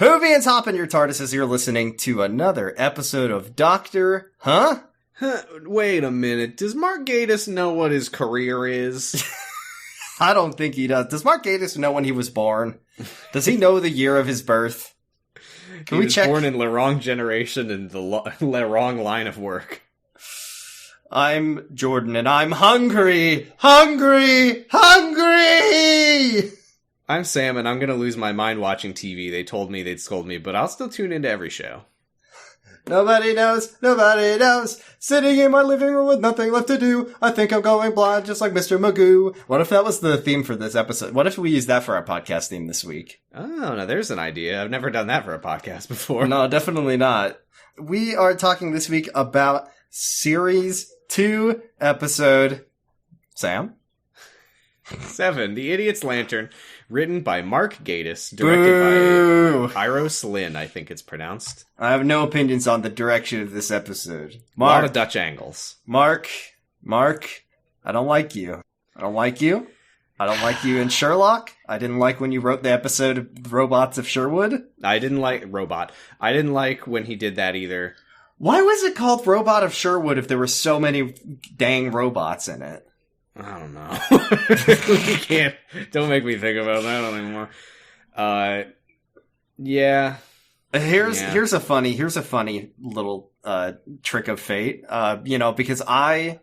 Whovians, hop in your TARDIS as you're listening to another episode of Doctor... Huh? Wait a minute. Does Mark Gatiss know what his career is? I don't think he does. Does Mark Gatiss know when he was born? Does he know the year of his birth? He was born in the wrong generation and the wrong line of work. I'm Jordan and I'm hungry! Hungry! Hungry! I'm Sam, and I'm going to lose my mind watching TV. They told me they'd scold me, but I'll still tune into every show. Nobody knows, nobody knows. Sitting in my living room with nothing left to do. I think I'm going blind just like Mr. Magoo. What if that was the theme for this episode? What if we used that for our podcast theme this week? Oh, no, there's an idea. I've never done that for a podcast before. No, definitely not. We are talking this week about Series 2 episode... Sam? 7, The Idiot's Lantern. Written by Mark Gatiss, directed by Iros Lynn, I think it's pronounced. I have no opinions on the direction of this episode. Mark, a lot of Dutch angles. Mark, I don't like you. I don't like you. I don't like you in Sherlock. I didn't like when you wrote the episode of Robots of Sherwood. I didn't like Robot. I didn't like when he did that either. Why was it called Robot of Sherwood if there were so many dang robots in it? I don't know. We can't. Don't make me think about that anymore. Yeah. Here's a funny little trick of fate. Because I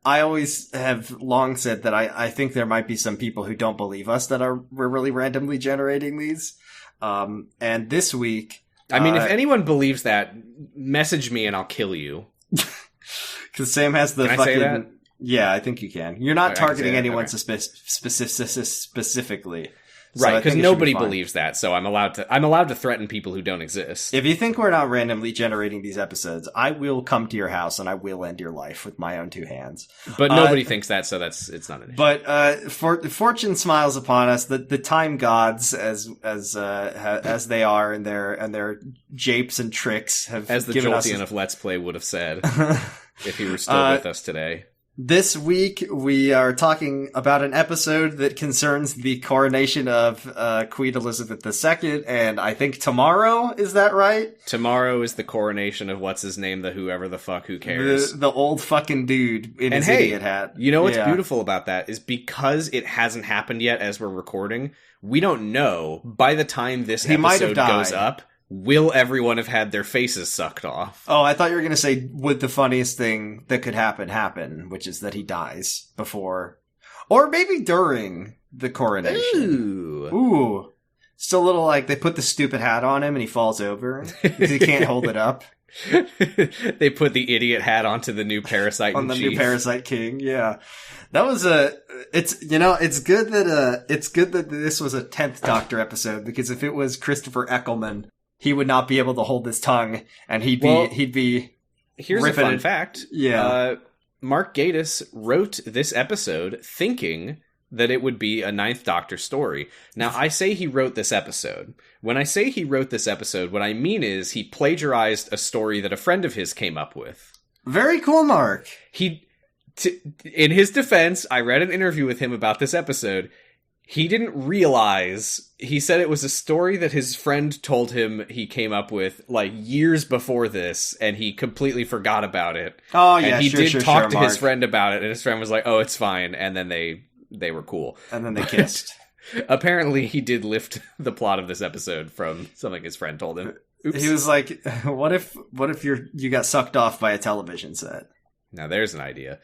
always have long said that I think there might be some people who don't believe us that we're really randomly generating these. And this week, I mean, if anyone believes that, message me and I'll kill you. Because Sam has the Can fucking. I say that? Yeah, I think you can. You're not targeting anyone okay. specifically. Right, because nobody believes that, so I'm allowed to threaten people who don't exist. If you think we're not randomly generating these episodes, I will come to your house and I will end your life with my own two hands. But nobody thinks that, so it's not an issue. But fortune smiles upon us. The time gods, as they are, and their japes and tricks have as the given Jolteon us of Let's Play would have said if he were still with us today. This week, we are talking about an episode that concerns the coronation of Queen Elizabeth II, and I think tomorrow, is that right? Tomorrow is the coronation of what's-his-name, the whoever the fuck, who cares? The old fucking dude in his idiot hat. You know what's beautiful about that is because it hasn't happened yet as we're recording, we don't know, by the time this episode goes up, will everyone have had their faces sucked off? Oh, I thought you were going to say, would the funniest thing that could happen, which is that he dies before, or maybe during the coronation. Ooh. Still a little like they put the stupid hat on him and he falls over because he can't hold it up. They put the idiot hat onto the new parasite on the new Parasite King. Yeah. That was it's good that this was a 10th Doctor episode, because if it was Christopher Eccleston, he would not be able to hold his tongue, and he'd be. Here's a fun fact. Yeah. Mark Gatiss wrote this episode thinking that it would be a 9th Doctor story. Now, I say he wrote this episode. When I say he wrote this episode, what I mean is he plagiarized a story that a friend of his came up with. Very cool, Mark. In his defense, I read an interview with him about this episode. He didn't realize, he said it was a story that his friend told him he came up with, like, years before this, and he completely forgot about it. Oh, yeah, and he did talk to Mark. his friend about it, and his friend was like, oh, it's fine, and then they were cool. And then they kissed. Apparently, he did lift the plot of this episode from something his friend told him. Oops. He was like, what if you got sucked off by a television set? Now, there's an idea.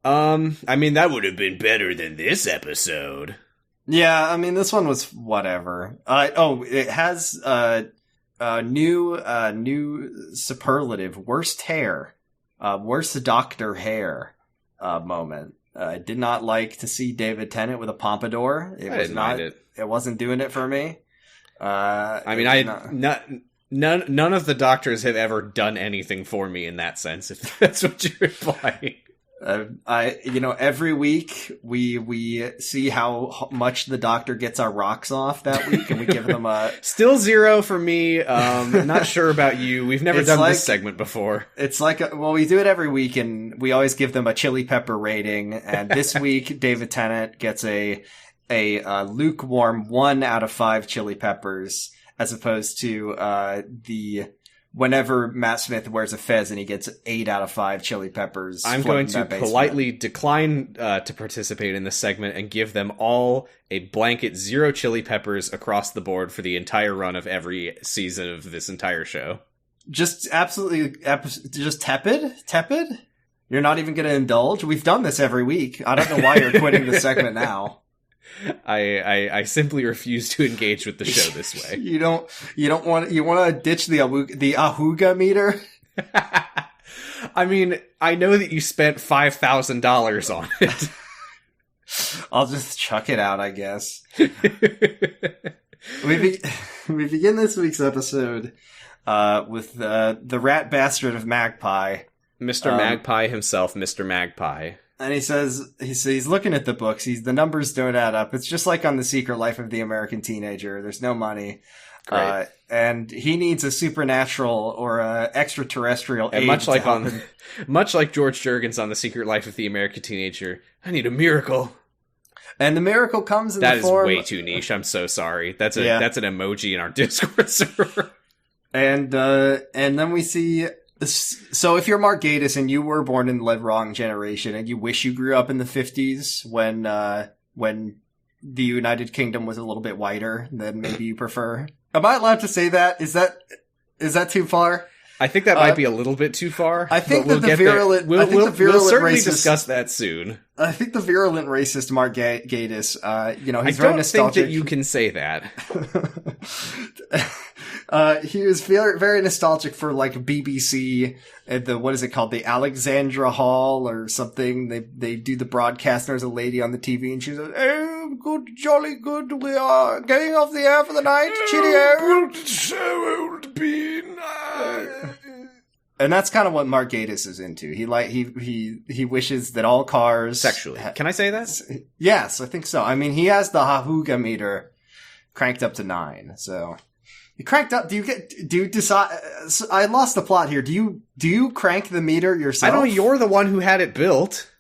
I mean, that would have been better than this episode. Yeah, I mean, this one was whatever. It has new superlative, worst hair, worst Doctor hair moment. I did not like to see David Tennant with a pompadour. I didn't mind it. It wasn't doing it for me. None of the Doctors have ever done anything for me in that sense, if that's what you're implying. Every week we see how much the Doctor gets our rocks off that week, and we give them a still 0 for me. Not sure about you. We've never done this segment before. It's like we do it every week, and we always give them a chili pepper rating. And this week, David Tennant gets a lukewarm 1 out of 5 chili peppers. as opposed to whenever Matt Smith wears a fez and he gets 8 out of 5 chili peppers. I'm going to politely decline to participate in this segment and give them all a blanket 0 chili peppers across the board for the entire run of every season of this entire show. Just absolutely, just tepid? Tepid? You're not even going to indulge? We've done this every week. I don't know why you're quitting the segment now. I simply refuse to engage with the show this way. You want to ditch the Ahuga meter? I mean, I know that you spent $5,000 on it. I'll just chuck it out, I guess. We begin this week's episode with the rat bastard of Magpie. Mr. Magpie himself, Mr. Magpie. And he says he's looking at the books. The numbers don't add up. It's just like on The Secret Life of the American Teenager. There's no money. And he needs a supernatural or a extraterrestrial aid. Much like George Juergens on The Secret Life of the American Teenager, I need a miracle. And the miracle comes in the form... That is way too niche. I'm so sorry. That's an emoji in our Discord server. And then we see... So if you're Mark Gatiss and you were born in the wrong generation and you wish you grew up in the 50s when the United Kingdom was a little bit whiter, then maybe you prefer... Am I allowed to say that? Is that too far? I think that might be a little bit too far. I think that the virulent... We'll certainly racist, discuss that soon. I think the virulent racist Mark Gatiss, he's very nostalgic. I don't think that you can say that. He was very nostalgic for like BBC at what is it called? The Alexandra Hall or something. They do the broadcast and there's a lady on the TV and she says, "Oh, good, jolly good, we are getting off the air for the night, cheerio." So old bean. And that's kind of what Mark Gatiss is into. He wishes that all cars sexually. Can I say that? Yes, I think so. I mean, he has the Hahuga meter cranked up to 9, so. You cranked up. Do you decide? I lost the plot here. Do you crank the meter yourself? I know you're the one who had it built.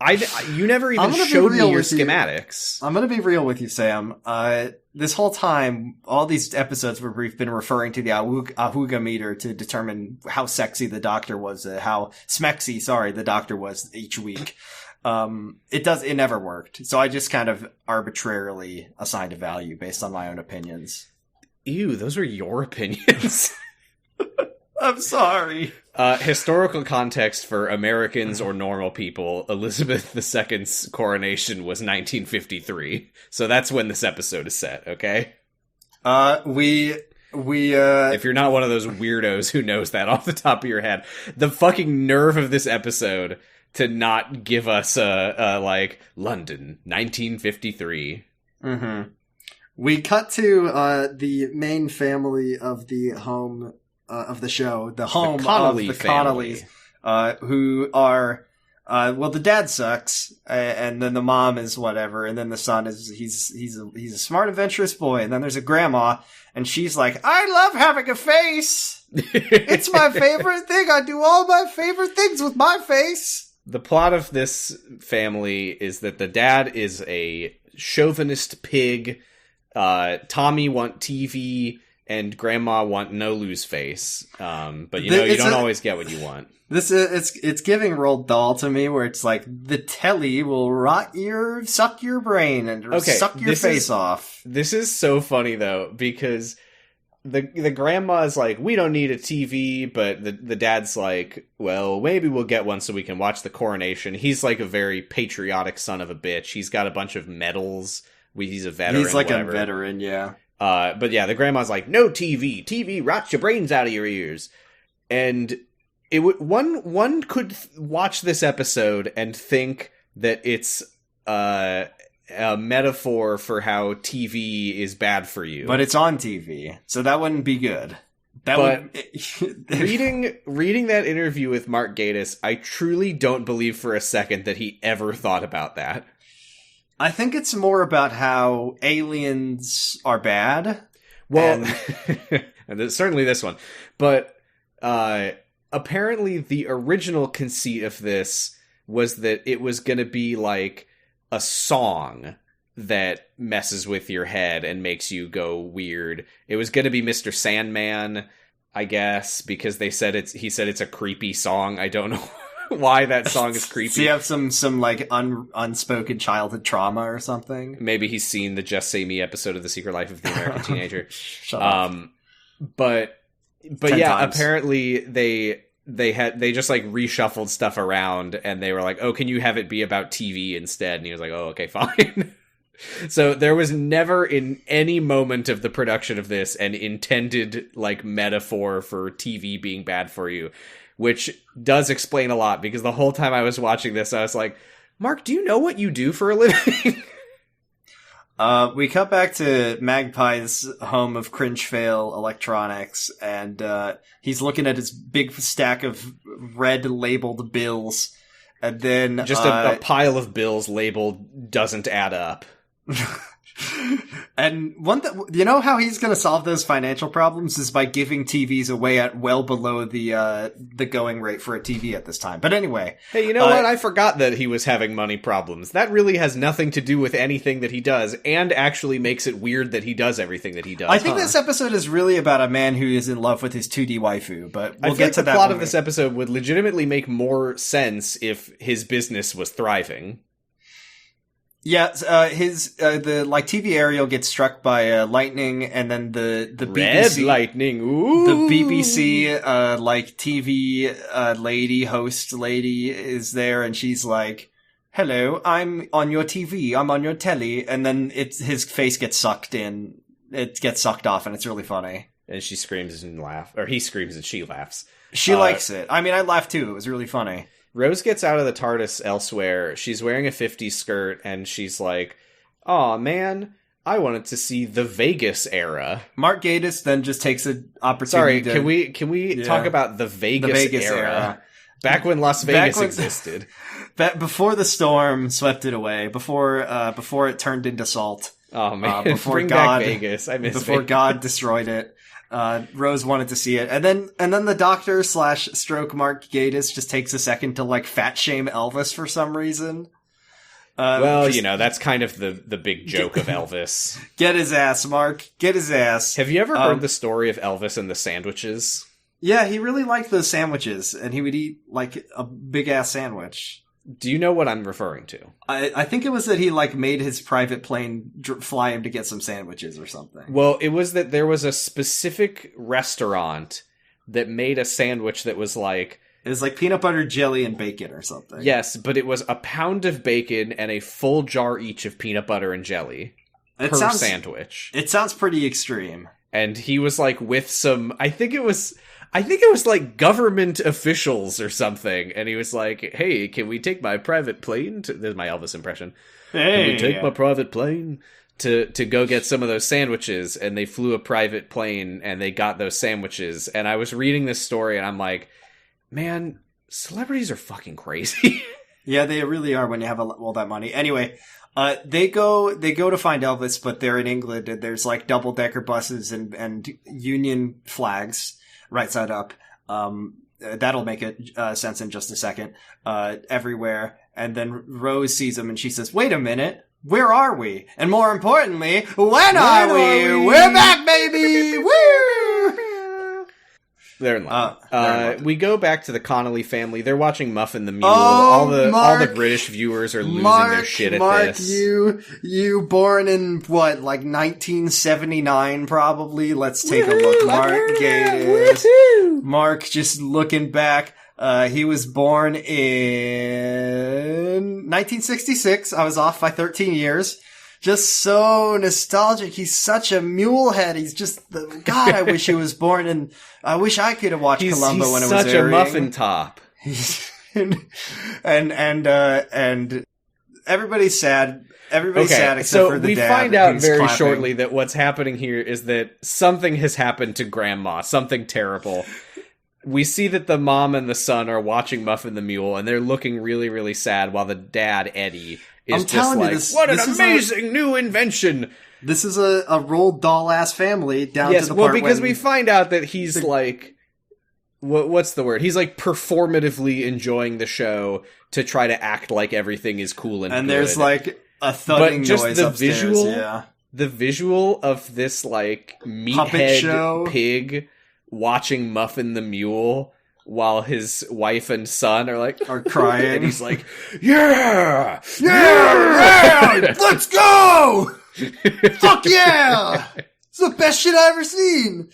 You never even showed me your schematics. I'm going to be real with you, Sam. This whole time, all these episodes where we've been referring to the Ahuga meter to determine how sexy the doctor was, how smexy, the doctor was each week. It never worked. So I just kind of arbitrarily assigned a value based on my own opinions. Ew, those are your opinions. I'm sorry. Historical context for Americans or normal people, Elizabeth II's coronation was 1953. So that's when this episode is set, okay? If you're not one of those weirdos who knows that off the top of your head, the fucking nerve of this episode to not give us London, 1953. Mm-hmm. We cut to the main family of the home of the show, the home of the Connollys, who are the dad sucks, and then the mom is whatever, and then the son is he's a smart, adventurous boy, and then there's a grandma, and she's like, "I love having a face. It's my favorite thing. I do all my favorite things with my face." The plot of this family is that the dad is a chauvinist pig. Tommy want TV and grandma want no lose face. But you don't always get what you want. It's giving Roald Dahl to me, where it's like the telly will suck your brain and suck your face off. This is so funny though, because the grandma is like, we don't need a TV, but the dad's like, well, maybe we'll get one so we can watch the coronation. He's like a very patriotic son of a bitch. He's got a bunch of medals. He's a veteran. He's like a veteran, yeah. But yeah, the grandma's like, no TV. TV rots your brains out of your ears. And one could watch this episode and think that it's a metaphor for how TV is bad for you. But it's on TV, so that wouldn't be good. Reading that interview with Mark Gatiss, I truly don't believe for a second that he ever thought about that. I think it's more about how aliens are bad. Well, and certainly this one. But apparently the original conceit of this was that it was going to be like a song. that messes with your head and makes you go weird. It was going to be Mr. Sandman, I guess, because he said it's a creepy song. I don't know why that song is creepy. So you have some like unspoken childhood trauma or something? Maybe he's seen the Just Say Me episode of The Secret Life of the American Teenager. Shut up. But 10 yeah, times. apparently they just like reshuffled stuff around, and they were like, oh, can you have it be about TV instead? And he was like, oh, okay, fine. So there was never in any moment of the production of this an intended like metaphor for TV being bad for you, which does explain a lot, because the whole time I was watching this, I was like, Mark, do you know what you do for a living? We cut back to Magpie's home of cringe fail electronics, and he's looking at his big stack of red labeled bills, and then Just a pile of bills labeled doesn't add up. And you know how he's going to solve those financial problems is by giving TVs away at well below the going rate for a TV at this time. But anyway, hey, you know what? I forgot that he was having money problems. That really has nothing to do with anything that he does, and actually makes it weird that he does everything that he does. I think this episode is really about a man who is in love with his 2D waifu, but we'll get to that. The plot of this episode would legitimately make more sense if his business was thriving. Yeah, the like TV aerial gets struck by lightning, and then the Red BBC lightning. Ooh. the BBC like TV host lady is there, and she's like, "Hello, I'm on your TV. I'm on your telly," and then his face gets sucked in. It gets sucked off, and it's really funny. And she screams and laughs, or he screams and she laughs. She likes it. I mean, I laughed too. It was really funny. Rose gets out of the TARDIS elsewhere. She's wearing a 50s skirt, and she's like, "Aw, man, I wanted to see the Vegas era." Mark Gatiss then just takes an opportunity. Sorry, can we talk about the Vegas era? Back when Las Vegas existed. Before the storm swept it away. Before it turned into salt. Oh man, before bring God, back Vegas. I miss before Vegas. God destroyed it. Rose wanted to see it, and then the doctor / stroke Mark Gatiss just takes a second to like fat shame Elvis for some reason. That's kind of the big joke of Elvis. Get his ass, Mark. Get his ass. Have you ever heard the story of Elvis and the sandwiches? Yeah, he really liked those sandwiches, and he would eat like a big ass sandwich. Do you know what I'm referring to? I think it was that he like made his private plane fly him to get some sandwiches or something. Well, it was that there was a specific restaurant that made a sandwich that was like... It was like peanut butter, jelly, and bacon or something. Yes, but it was a pound of bacon and a full jar each of peanut butter and jelly per sandwich. It sounds pretty extreme. And he was like with some... I think it was like government officials or something, and he was like, "Hey, can we take my private plane?" There's my Elvis impression. Can we take my private plane to go get some of those sandwiches? And they flew a private plane, and they got those sandwiches. And I was reading this story, and I'm like, man, celebrities are fucking crazy. Yeah, they really are when you have all that money. Anyway, they go to find Elvis, but they're in England, and there's like double-decker buses and Union flags. Right side up. That'll make sense in just a second. Everywhere. And then Rose sees him and she says, "Wait a minute. Where are we? And more importantly, when are we? We're back, baby! Woo!" They're in love. We go back to the Connolly family. They're watching Muffin the Mule. Oh, all the Mark, British viewers are losing their shit at this. you born in what, like 1979 probably? Let's take a look. Mark Gatiss. Mark just looking back. He was born in 1966. I was off by 13 years. Just so nostalgic. He's such a mule head. He's just God. I wish he was born in. I wish I could have watched Columbo when it was airing. He's such a muffin top. and everybody's sad. Everybody's sad except for the dad. So we find out very clapping. shortly that what's happening here is that something has happened to Grandma. Something terrible. We see that the mom and the son are watching Muffin the Mule, and they're looking really, really sad, while the dad, Eddie, is just like, what an amazing new invention! This is a Roald Dahl-ass family down to the part because we find out that he's like... What's the word? He's like performatively enjoying the show to try to act like everything is cool and good. There's like a thudding but just noise the upstairs. visual, yeah. the visual of this like meathead pig watching Muffin the Mule while his wife and son are crying, and he's like, yeah, let's go, fuck yeah, it's the best shit I've ever seen.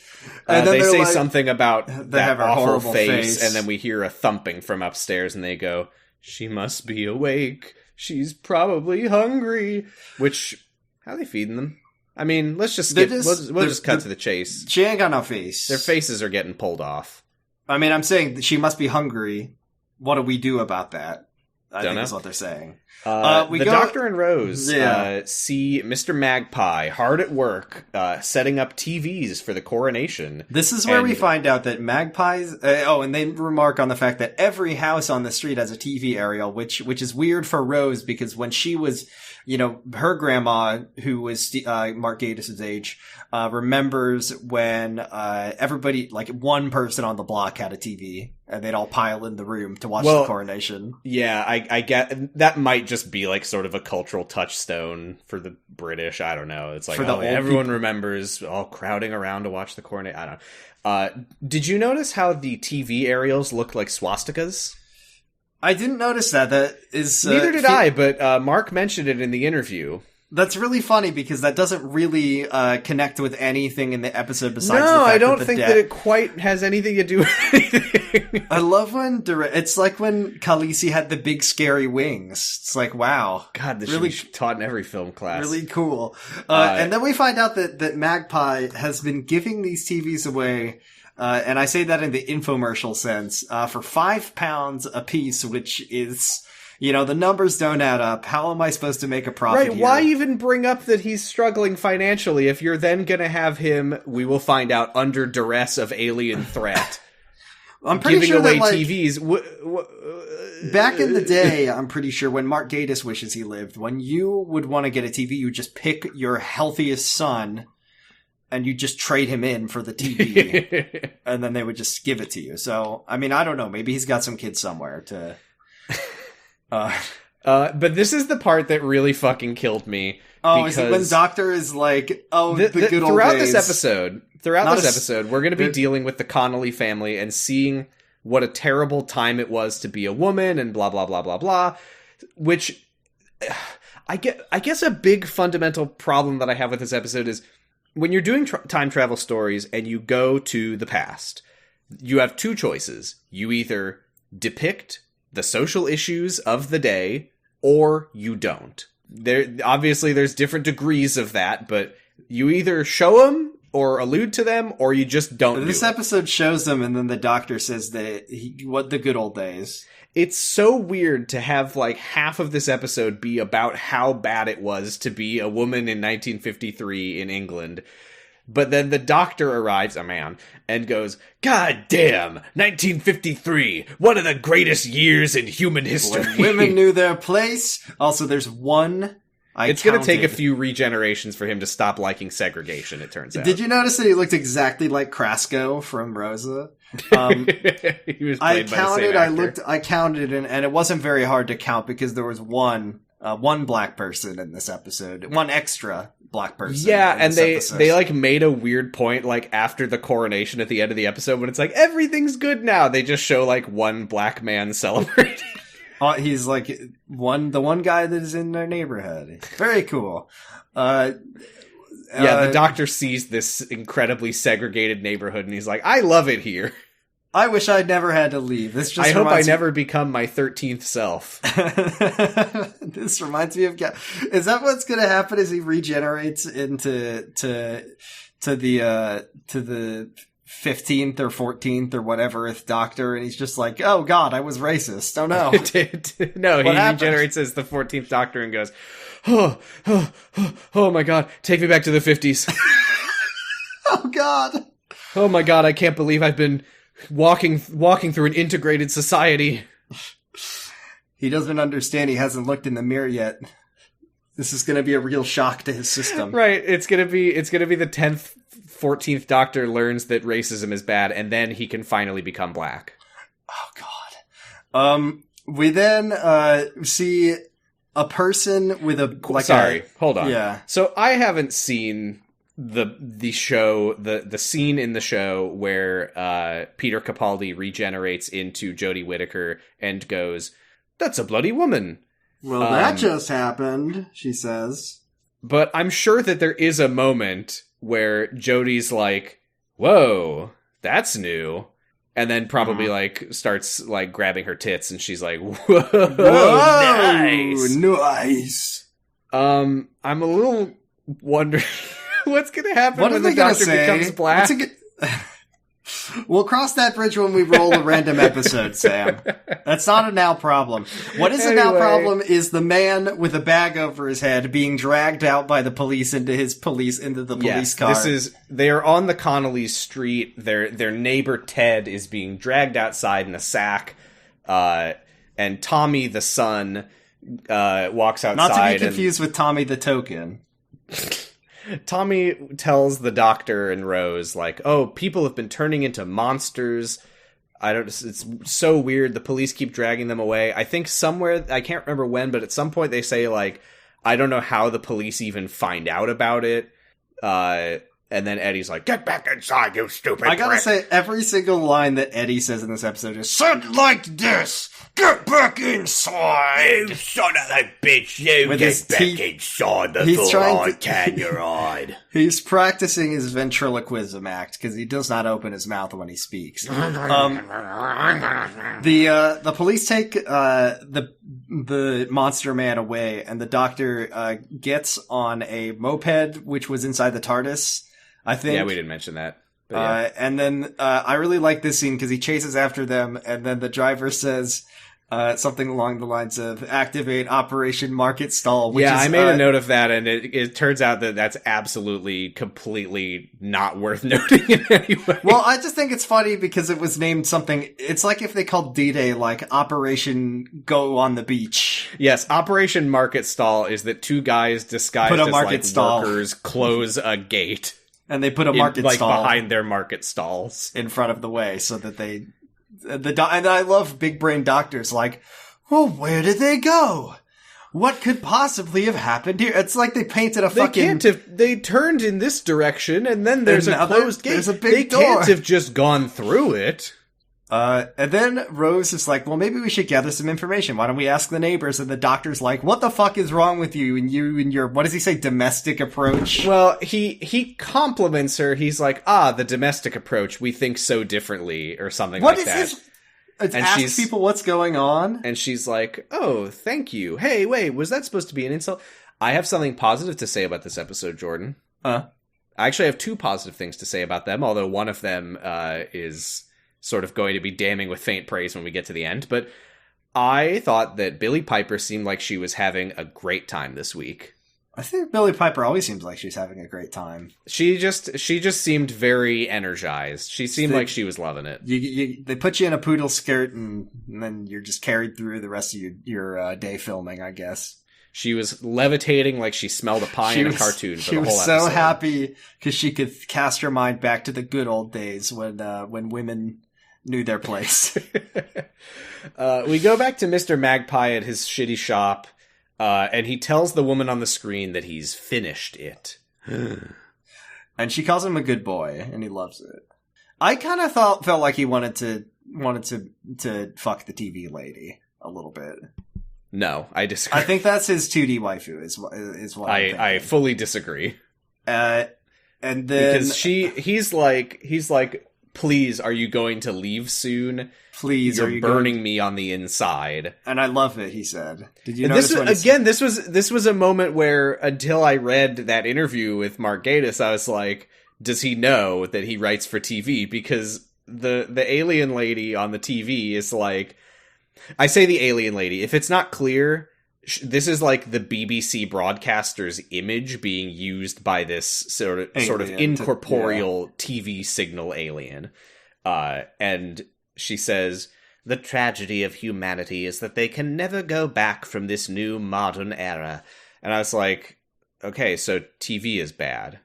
And then they say something about that awful face, and then we hear a thumping from upstairs, and they go, "She must be awake. She's probably hungry." Which, how are they feeding them? I mean, let's just skip. We'll just cut to the chase. She ain't got no face. Their faces are getting pulled off. I mean, I'm saying that she must be hungry. What do we do about that? I think that's what they're saying. Doctor and Rose see Mr. Magpie hard at work setting up TVs for the coronation. This is where we find out that magpies... and they remark on the fact that every house on the street has a TV aerial, which is weird for Rose, because when she was... her grandma, who was Mark Gatiss' age, remembers when everybody, like one person on the block had a TV, and they'd all pile in the room to watch the coronation. Yeah, I get that might just be like sort of a cultural touchstone for the British. I don't know. It's like everyone remembers all crowding around to watch the coronation. I don't know. Did you notice how the TV aerials look like swastikas? I didn't notice that. That is neither did I, but Mark mentioned it in the interview. That's really funny because that doesn't really connect with anything in the episode besides the fact I don't think that it quite has anything to do with anything. I love when it's like when Khaleesi had the big scary wings. It's like, wow. God, this really taught in every film class. Really cool. And then we find out that Magpie has been giving these TVs away, and I say that in the infomercial sense, for £5 a piece, which is... the numbers don't add up. How am I supposed to make a profit here? Why even bring up that he's struggling financially if you're then going to have him, we will find out, under duress of alien threat? I'm pretty sure giving away that, TVs. Back in the day, I'm pretty sure when Mark Gatiss wishes he lived, when you would want to get a TV, you just pick your healthiest son and you just trade him in for the TV. And then they would just give it to you. So, I mean, I don't know. Maybe he's got some kids somewhere to... but this is the part that really fucking killed me. Oh, is it when Doctor is like, the good old days. Throughout this episode, we're going to be dealing with the Connolly family and seeing what a terrible time it was to be a woman and blah, blah, blah, blah, blah. Which, I guess a big fundamental problem that I have with this episode is when you're doing time travel stories and you go to the past, you have two choices. You either depict the social issues of the day, or you don't. Obviously, there's different degrees of that, but you either show them or allude to them, or you just don't. This episode shows them, and then the Doctor says that what the good old days. It's so weird to have like half of this episode be about how bad it was to be a woman in 1953 in England. But then the Doctor arrives, a man, and goes, "God damn, 1953, one of the greatest years in human history." When women knew their place. Also, there's one... It's going to take a few regenerations for him to stop liking segregation, it turns out. Did you notice that he looked exactly like Krasko from Rosa? He was played by the same actor. I counted, and it wasn't very hard to count because there was one black person in this episode. One extra black person. Yeah, and they like made a weird point like after the coronation at the end of the episode when it's like everything's good now. They just show like one black man celebrating. He's like the one guy that is in their neighborhood. Very cool. The Doctor sees this incredibly segregated neighborhood and he's like, "I love it here. I wish I'd never had to leave. I hope I never become my 13th self." This reminds me of... Is that what's going to happen as he regenerates into to the 15th or 14th or whatever Doctor, and he's just like, "Oh God, I was racist. Oh no." No, he regenerates as the 14th Doctor and goes, oh my God, take me back to the 50s. Oh God. Oh my God, I can't believe I've been walking through an integrated society. He doesn't understand. He hasn't looked in the mirror yet. This is going to be a real shock to his system. Right. It's going to be the 10th, 14th Doctor learns that racism is bad, and then he can finally become black. Oh God. We then see a person with a hold on. Yeah. So I haven't seen the show, the scene in the show where Peter Capaldi regenerates into Jodie Whittaker and goes, "That's a bloody woman." Well, that just happened, she says. But I'm sure that there is a moment where Jodie's like, "Whoa, that's new." And then probably starts grabbing her tits, and she's like, "Whoa, nice, nice." I'm a little wondering what's going to happen when the Doctor becomes black. We'll cross that bridge when we roll a random episode, Sam. That's not a now problem. What is a now problem is the man with a bag over his head being dragged out by the police into the police car. They are on the Connolly street. Their neighbor Ted is being dragged outside in a sack. And Tommy the son walks outside. Not to be confused with Tommy the Token. Tommy tells the Doctor and Rose, like, "Oh, people have been turning into monsters. It's so weird. The police keep dragging them away." I think somewhere, I can't remember when, but at some point they say, like, I don't know how the police even find out about it. And then Eddie's like, "Get back inside, you stupid prick." I gotta say, every single line that Eddie says in this episode is said like this. "Get back inside, you son of a bitch! You get back inside before I tan your hide." He's practicing his ventriloquism act because he does not open his mouth when he speaks. The police take the monster man away, and the Doctor gets on a moped which was inside the TARDIS. I think. Yeah, we didn't mention that. Yeah. And then I really like this scene because he chases after them, and then the driver says something along the lines of "activate Operation Market Stall." Which I made a note of that, and it turns out that that's absolutely, completely not worth noting in any way. Well, I just think it's funny because it was named something. It's like if they called D-Day like Operation Go on the Beach. Yes, Operation Market Stall is that two guys disguised as workers close a gate. And they put a market stall behind their market stalls in front of the way, so that and I love big brain doctors like, well, where did they go? What could possibly have happened here? It's like they painted a they turned in this direction, and then there's a closed gate. There's a big door. They can't have just gone through it. And then Rose is like, well, maybe we should gather some information. Why don't we ask the neighbors? And the Doctor's like, what the fuck is wrong with you and your, what does he say, domestic approach? Well, he compliments her. He's like, the domestic approach, we think so differently, or something like that. What is this? Ask people what's going on. And she's like, oh, thank you. Hey, wait, was that supposed to be an insult? I have something positive to say about this episode, Jordan. I actually have two positive things to say about them, although one of them is sort of going to be damning with faint praise when we get to the end. But I thought that Billie Piper seemed like she was having a great time this week. I think Billie Piper always seems like she's having a great time. She just seemed very energized. She seemed like she was loving it. They put you in a poodle skirt and then you're just carried through the rest of your day filming, I guess. She was levitating like she smelled a pie in a cartoon for the whole episode. She was so happy because she could cast her mind back to the good old days when women knew their place. We go back to Mr. Magpie at his shitty shop, and he tells the woman on the screen that he's finished it. And she calls him a good boy, and he loves it. I kind of felt like he wanted to fuck the TV lady a little bit. No, I disagree. I think that's his 2D waifu is what I fully disagree. And then because he's like, please, are you going to leave soon? Please, you're burning me on the inside. And I love it, he said. Did you notice this was a moment where, until I read that interview with Mark Gatiss, I was like, does he know that he writes for TV? Because the alien lady on the TV is like, I say the alien lady, if it's not clear, this is like the BBC broadcaster's image being used by this sort of incorporeal TV signal alien. And she says, the tragedy of humanity is that they can never go back from this new modern era. And I was like, okay, so TV is bad.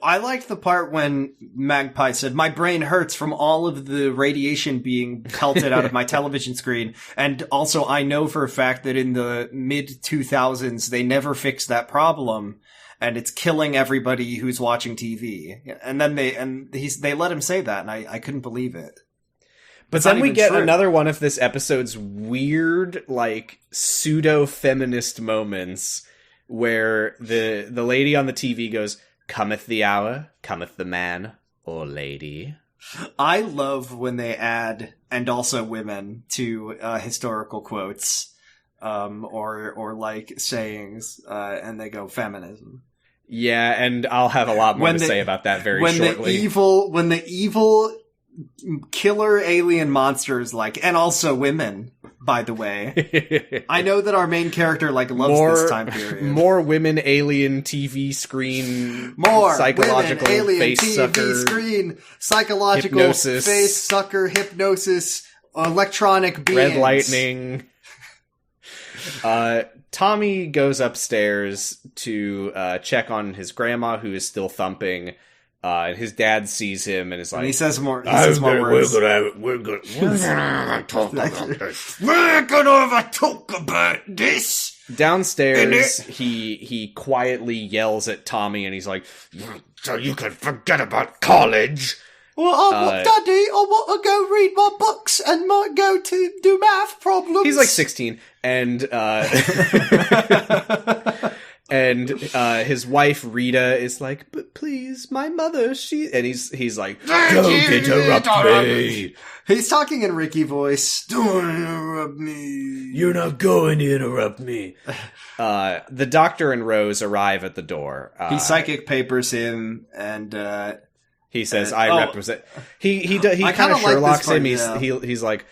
I liked the part when Magpie said, my brain hurts from all of the radiation being pelted out of my television screen. And also I know for a fact that in the mid-2000s, they never fixed that problem. And it's killing everybody who's watching TV. And then they let him say that, and I couldn't believe it. But then we get another one of this episode's weird, like, pseudo-feminist moments where the lady on the TV goes, cometh the hour, cometh the man or lady. I love when they add, and also women, to historical quotes, or like sayings, and they go feminism. Yeah, and I'll have a lot more to say about that very shortly. When the evil killer alien monsters, like, and also women, by the way. I know that our main character, like, loves this time period. More women, alien, TV screen, more psychological women, alien, face TV sucker, screen, psychological hypnosis, face sucker, hypnosis, electronic beings. Red lightning. Tommy goes upstairs to check on his grandma, who is still thumping. And his dad sees him and is like, and he says more words. We're gonna talk about this. Downstairs, he quietly yells at Tommy and he's like, so you can forget about college. Well, Daddy, I want to go read my books and might go to do math problems. He's like 16, and and his wife Rita is like, but please, my mother, and he's like, don't interrupt me. He's talking in Ricky voice. Don't interrupt me. You're not going to interrupt me. The doctor and Rose arrive at the door. He psychic papers him, and he says, "I represent." He kind of Sherlock's him. He's like,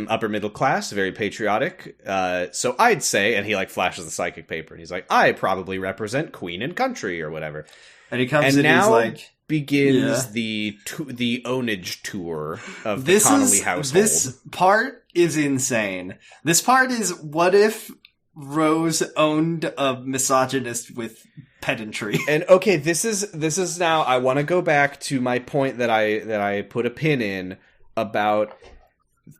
upper middle class, very patriotic. So I'd say, and he like flashes the psychic paper, and he's like, I probably represent Queen and country or whatever. And he comes and in, now he's like, begins the ownage tour of the Connolly household. This part is insane. This part is, what if Rose owned a misogynist with pedantry? And okay, this is now, I want to go back to my point that I put a pin in about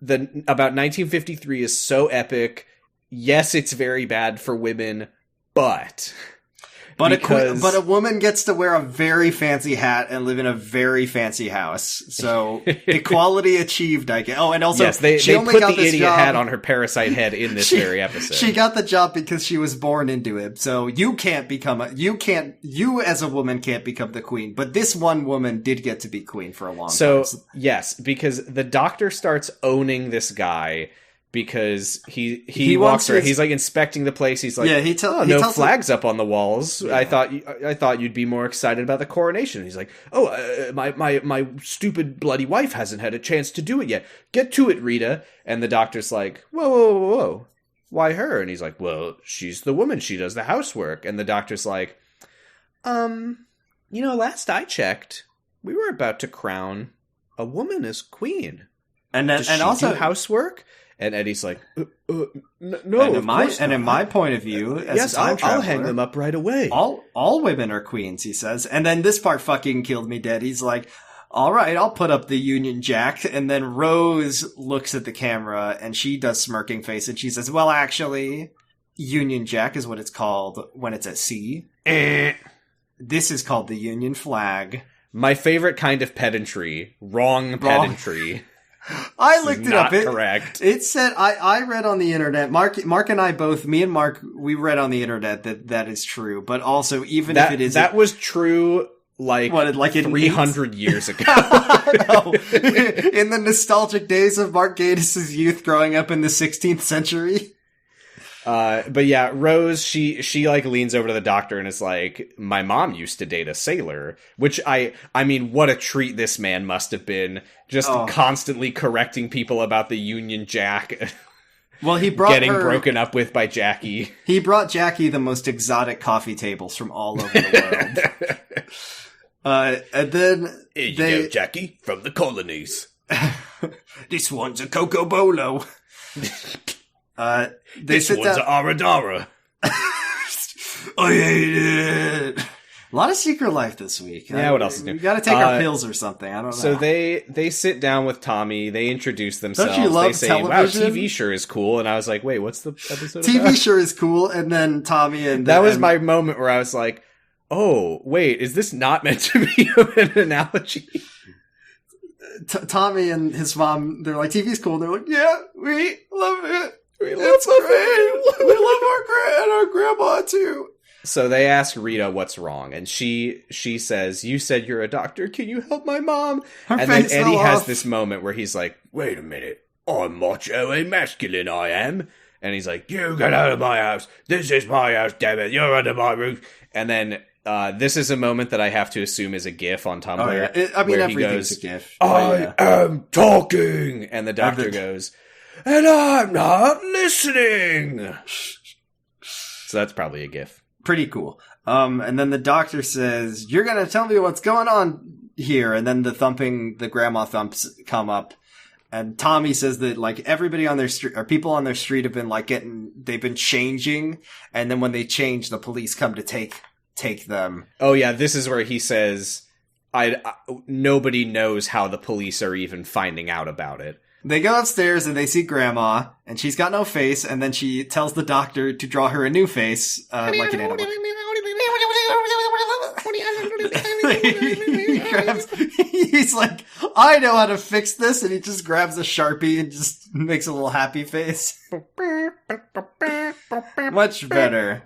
1953 is so epic. Yes, it's very bad for women, but a woman gets to wear a very fancy hat and live in a very fancy house. So equality achieved, I guess. Oh, and also, yes, they put the idiot hat on her parasite head in this very episode. She got the job because she was born into it. So you as a woman can't become the queen. But this one woman did get to be queen for a long time. So yes, because the doctor starts owning this guy. Because he walks around, he's like inspecting the place. He's like, no flags up on the walls. Yeah. I thought you'd be more excited about the coronation. He's like, my stupid bloody wife hasn't had a chance to do it yet. Get to it, Rita. And the doctor's like, whoa, why her? And he's like, well, she's the woman. She does the housework. And the doctor's like, last I checked, we were about to crown a woman as queen. And then, does she do housework? And Eddie's like, no. And in my point of view, as I'll hang them up right away. All women are queens, he says. And then this part fucking killed me dead. He's like, all right, I'll put up the Union Jack. And then Rose looks at the camera and she does smirking face and she says, well, actually, Union Jack is what it's called when it's at sea. This is called the Union flag. My favorite kind of pedantry. Wrong pedantry. I looked it up. Correct. It said, I read on the internet, Mark and I both, me and Mark, we read on the internet that is true, but also even if it isn't. That was true like 300 years ago. In the nostalgic days of Mark Gatiss' youth growing up in the 16th century. But yeah, Rose, she like leans over to the doctor and is like, my mom used to date a sailor, which I mean, what a treat this man must have been, just constantly correcting people about the Union Jack. Well, he brought getting broken up with by Jackie. He brought Jackie the most exotic coffee tables from all over the world. And then here you go, Jackie, from the colonies. This one's a Coco Bolo. This one's an Aradara. I hate it. A lot of Secret Life this week. Yeah, what else is new? We got to take our pills or something. I don't know. So they sit down with Tommy. They introduce themselves. Don't you love they say, television? "Wow, TV sure is cool." And I was like, "Wait, what's the episode TV about?" sure is cool. And then Tommy and... That was my moment where I was like, "Oh, wait, is this not meant to be an analogy?" Tommy and his mom, they're like, TV's cool. And they're like, yeah, we love it. We love it. We love our grandma too. So they ask Rita what's wrong, and she says, "You said you're a doctor. Can you help my mom?" Her and then face Eddie fell has off. this moment where he's like, Wait a minute. I'm macho and masculine, I am. and he's like, You get out of my house. This is my house, damn it. You're under my roof. and then this is a moment that I have to assume is a GIF on Tumblr. Oh, yeah. I mean, where he everything's goes, a GIF. I am talking. and the doctor goes, And I'm not listening. so that's probably a GIF. Pretty cool. And then the doctor says, you're going to tell me what's going on here. And then the grandma thumps come up. And Tommy says that, like, everybody on their street, or people on their street have been, like, they've been changing. And then when they change, the police come to take them. Oh yeah, this is where he says, nobody knows how the police are even finding out about it. They go upstairs and they see Grandma, and she's got no face, and then she tells the doctor to draw her a new face, like an animal. He's like, I know how to fix this, and he just grabs a Sharpie and just makes a little happy face. Much better.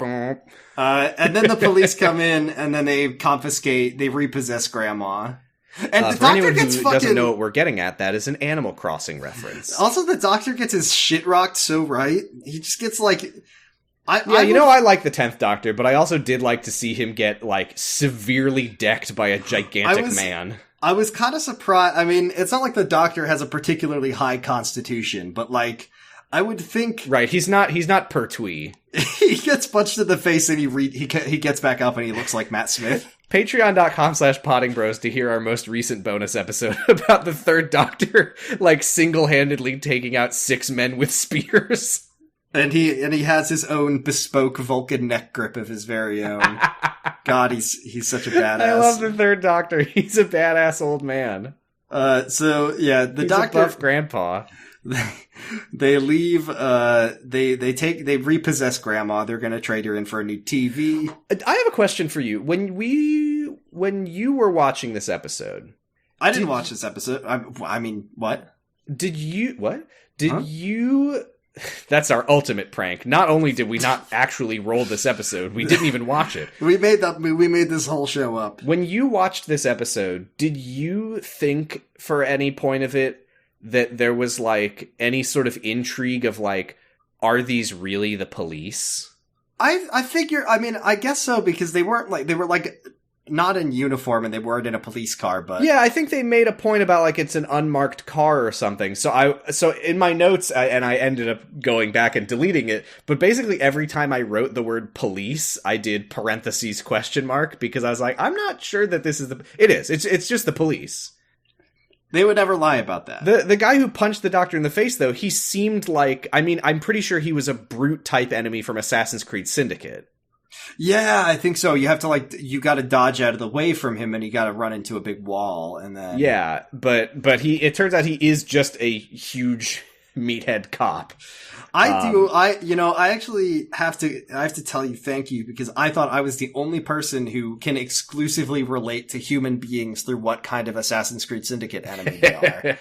And then the police come in, and then they repossess Grandma. And the for doctor anyone gets who fucking... doesn't know what we're getting at, that is an Animal Crossing reference. Also, the doctor gets his shit rocked so right. He just gets, like... I like the 10th Doctor, but I also did like to see him get, like, severely decked by a gigantic man. I was kind of surprised. I mean, it's not like the Doctor has a particularly high constitution, but, like, I would think... Right, he's not Pertwee. He gets punched in the face and he gets back up and he looks like Matt Smith. Patreon.com/pottingbros to hear our most recent bonus episode about the 3rd Doctor, like, single-handedly taking out 6 men with spears. And he has his own bespoke Vulcan neck grip of his very own. God, he's such a badass. I love the 3rd Doctor. He's a badass old man. So yeah, He's a buff grandpa. They leave. They repossess Grandma. They're gonna trade her in for a new TV. I have a question for you. When you were watching this episode, I didn't watch this episode. I mean, what? Did you? That's our ultimate prank. Not only did we not actually roll this episode, we didn't even watch it. We made this whole show up. When you watched this episode, did you think for any point of it that there was, like, any sort of intrigue of, like, are these really the police? I figure, I mean, I guess so, because they were not in uniform and they weren't in a police car, but... Yeah, I think they made a point about, like, it's an unmarked car or something. So in my notes, I ended up going back and deleting it, but basically every time I wrote the word police, I did parentheses ? Because I was like, I'm not sure that this is it is. It's just the police. They would never lie about that. The guy who punched the doctor in the face, though, he seemed like... I mean, I'm pretty sure he was a brute-type enemy from Assassin's Creed Syndicate. Yeah, I think so. You have to, like, you gotta dodge out of the way from him, and you gotta run into a big wall, and then... Yeah, but it turns out he is just a huge meathead cop. I actually have to tell you thank you, because I thought I was the only person who can exclusively relate to human beings through what kind of Assassin's Creed Syndicate enemy they are.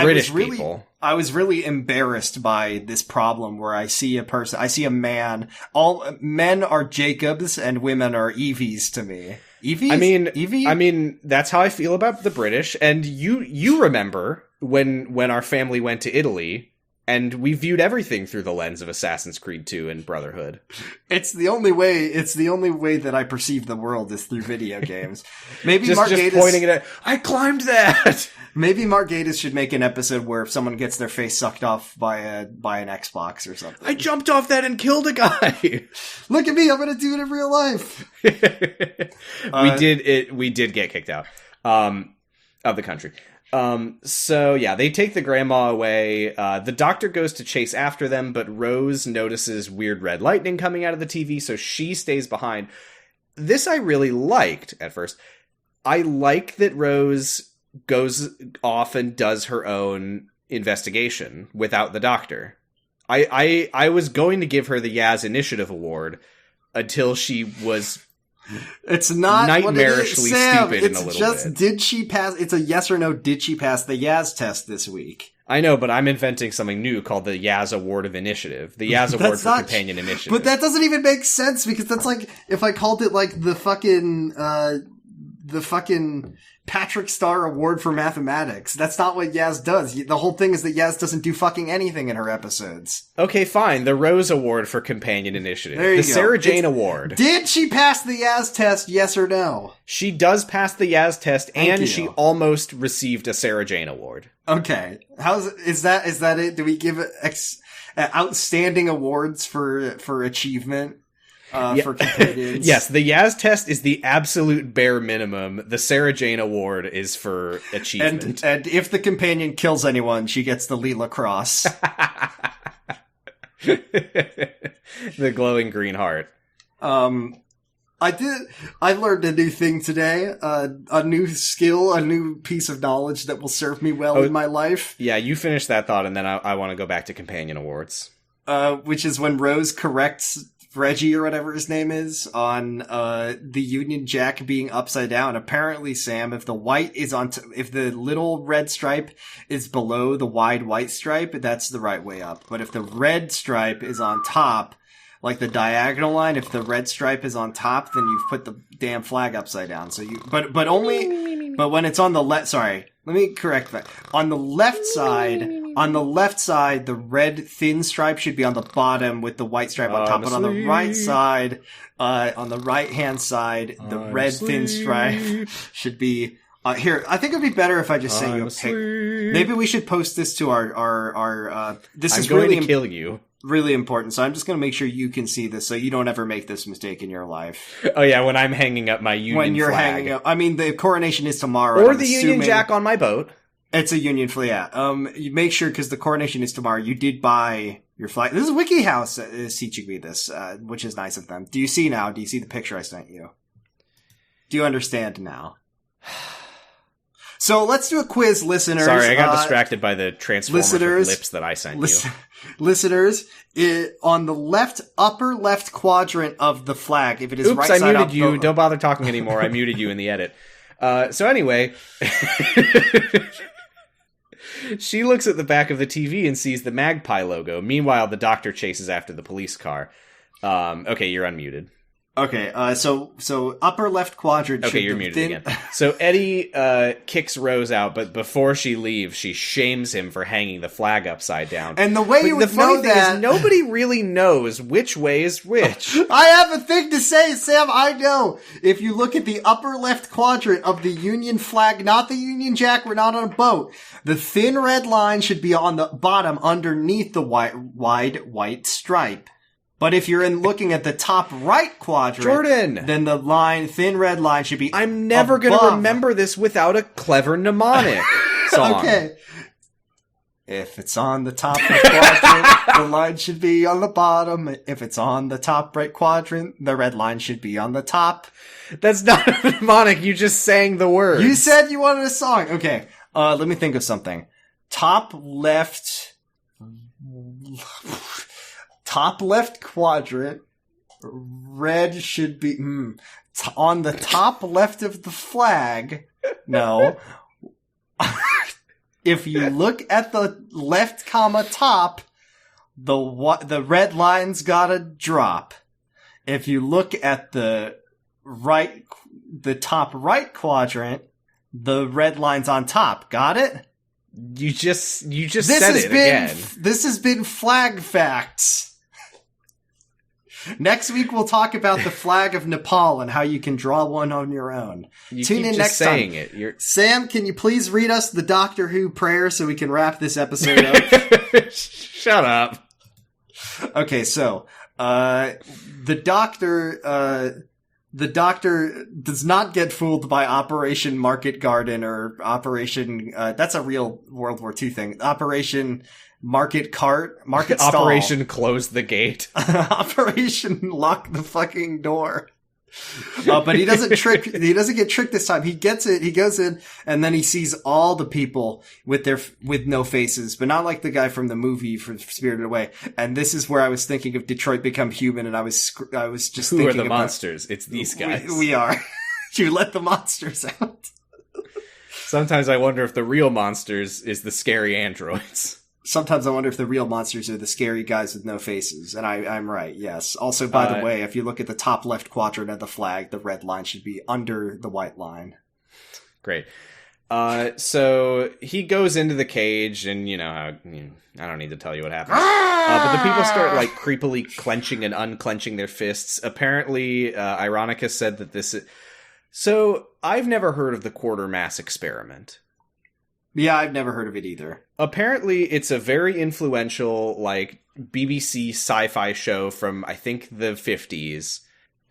British people. I was really embarrassed by this problem where I see a man, all men are Jacobs and women are Evies to me. Evies? Evie? I mean, that's how I feel about the British, and you remember when our family went to Italy, and we viewed everything through the lens of Assassin's Creed 2 and Brotherhood. It's the only way that I perceive the world is through video games. Maybe just pointing it at, I climbed that! Maybe Mark Gatiss should make an episode where if someone gets their face sucked off by an Xbox or something. I jumped off that and killed a guy! Look at me, I'm gonna do it in real life! We did get kicked out of the country. So yeah, they take the grandma away. The doctor goes to chase after them, but Rose notices weird red lightning coming out of the TV, so she stays behind. this I really liked at first. I like that Rose goes off and does her own investigation without the doctor. I was going to give her the Yaz Initiative Award until she was it's not nightmarishly Sam, stupid in a little just, bit. Did she pass? It's a yes or no. Did she pass the Yaz test this week? I know, but I'm inventing something new called the Yaz Award of Initiative. The Yaz Award for Companion Initiative. But that doesn't even make sense because that's like if I called it like the fucking Patrick Star Award for Mathematics. That's not what Yaz does. The whole thing is that Yaz doesn't do fucking anything in her episodes. Okay, fine. The Rose Award for Companion Initiative. There you the go. Sarah Jane Award. Did she pass the Yaz test, yes or no? She does pass the Yaz test, Thank and you. she almost received a Sarah Jane Award. Okay. Is that it? Do we give outstanding awards for achievement? For companions. Yes, the Yaz test is the absolute bare minimum. The Sarah Jane Award is for achievement. And if the companion kills anyone, she gets the Leela Cross. The glowing green heart. I learned a new thing today, a new skill, a new piece of knowledge that will serve me well in my life. Yeah, you finish that thought, and then I want to go back to companion awards. Which is when Rose corrects Reggie or whatever his name is on the Union Jack being upside down. Apparently, Sam, if the white is if the little red stripe is below the wide white stripe, that's the right way up. But if the red stripe is on top, like the diagonal line, if the red stripe is on top, then you've put the damn flag upside down. So but when it's on the left, sorry, let me correct that. On the left side, the red thin stripe should be on the bottom with the white stripe on top. But on the right side, on the right-hand side, the red thin stripe should be here. I think it'd be better if I just sent you a pic. Maybe we should post this to our this is going really to kill you. Really important. So I'm just going to make sure you can see this so you don't ever make this mistake in your life. Oh yeah, when I'm hanging up my Union when you're flag. hanging up, I mean the coronation is tomorrow. Or the Union Jack on my boat. It's a Union flag. Yeah. You make sure because the coronation is tomorrow. You did buy your flag. This is WikiHouse is teaching me this, which is nice of them. Do you see now? Do you see the picture I sent you? Do you understand now? So let's do a quiz, listeners. Sorry, I got distracted by the Transformers with lips that I sent you. Listeners, on the upper left quadrant of the flag, if it is right side up... I muted you. Don't bother talking anymore. I muted you in the edit. So anyway... She looks at the back of the TV and sees the Magpie logo. Meanwhile, the doctor chases after the police car. Okay, you're unmuted. Okay, so upper left quadrant. Okay, you're muted again. So Eddie kicks Rose out, but before she leaves, she shames him for hanging the flag upside down. And the way you would know that, nobody really knows which way is which. I have a thing to say, Sam. I know. If you look at the upper left quadrant of the Union flag, not the Union Jack, we're not on a boat. The thin red line should be on the bottom underneath the wide white stripe. But if you're looking at the top right quadrant, Jordan, then the thin red line should be I'm never going to remember this without a clever mnemonic song. Okay. If it's on the top right quadrant, the line should be on the bottom. If it's on the top right quadrant, the red line should be on the top. That's not a mnemonic. You just sang the words. You said you wanted a song. Okay. Let me think of something. Top left quadrant, red should be on the top left of the flag. No. If you look at the left comma top, the red line's gotta drop. If you look at the top right quadrant, the red line's on top. Got it? You just said it again. This has been Flag Facts. Next week we'll talk about the flag of Nepal and how you can draw one on your own. Tune in next time. Sam, can you please read us the Doctor Who prayer so we can wrap this episode up? Shut up. Okay, so the Doctor does not get fooled by Operation Market Garden or Operation that's a real World War II thing. Operation Market Stall. Operation Close the Gate. Operation Lock the fucking door. But he doesn't trick. He doesn't get tricked this time. He gets it. He goes in, and then he sees all the people with no faces, but not like the guy from the movie from Spirited Away. And this is where I was thinking of Detroit Become Human, and I was just Who thinking are the about, monsters? It's these guys. We are. You let the monsters out. Sometimes I wonder if the real monsters is the scary androids. Sometimes I wonder if the real monsters are the scary guys with no faces. And I'm right, yes. Also, by the way, if you look at the top left quadrant of the flag, the red line should be under the white line. Great. So he goes into the cage, and I don't need to tell you what happens. But the people start like creepily clenching and unclenching their fists. Apparently, Ironicus said that this is... So, I've never heard of the quarter mass experiment. Yeah, I've never heard of it either. Apparently, it's a very influential, like, BBC sci-fi show from, I think, the 50s.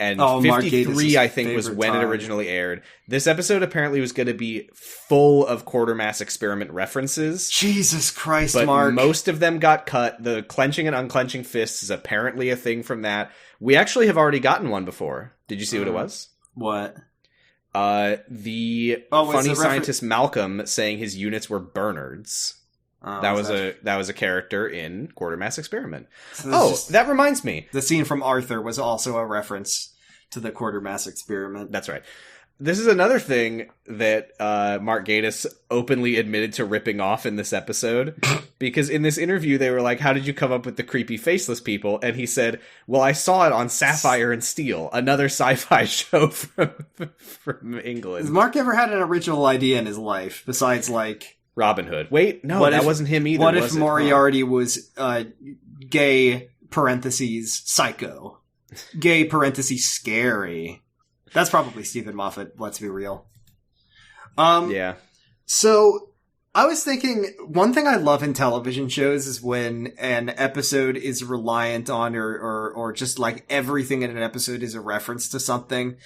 And 53, I think, was when it originally aired. This episode apparently was going to be full of quarter mass experiment references. Jesus Christ, but Mark. Most of them got cut. The clenching and unclenching fists is apparently a thing from that. We actually have already gotten one before. Did you see what it was? What? The funny scientist Malcolm saying his units were Bernards. That was a character in Quarter Mass Experiment. So that reminds me. The scene from Arthur was also a reference to the Quarter Mass Experiment. That's right. This is another thing that Mark Gatiss openly admitted to ripping off in this episode. Because in this interview, they were like, how did you come up with the creepy faceless people? And he said, well, I saw it on Sapphire and Steel, another sci-fi show from England. Has Mark ever had an original idea in his life besides, like... Robin Hood? Wait, no, that wasn't him either. What if Moriarty was gay, parentheses, psycho? Gay, parentheses, scary. That's probably Stephen Moffat, let's be real. Yeah. So, I was thinking, one thing I love in television shows is when an episode is reliant on or just like everything in an episode is a reference to something.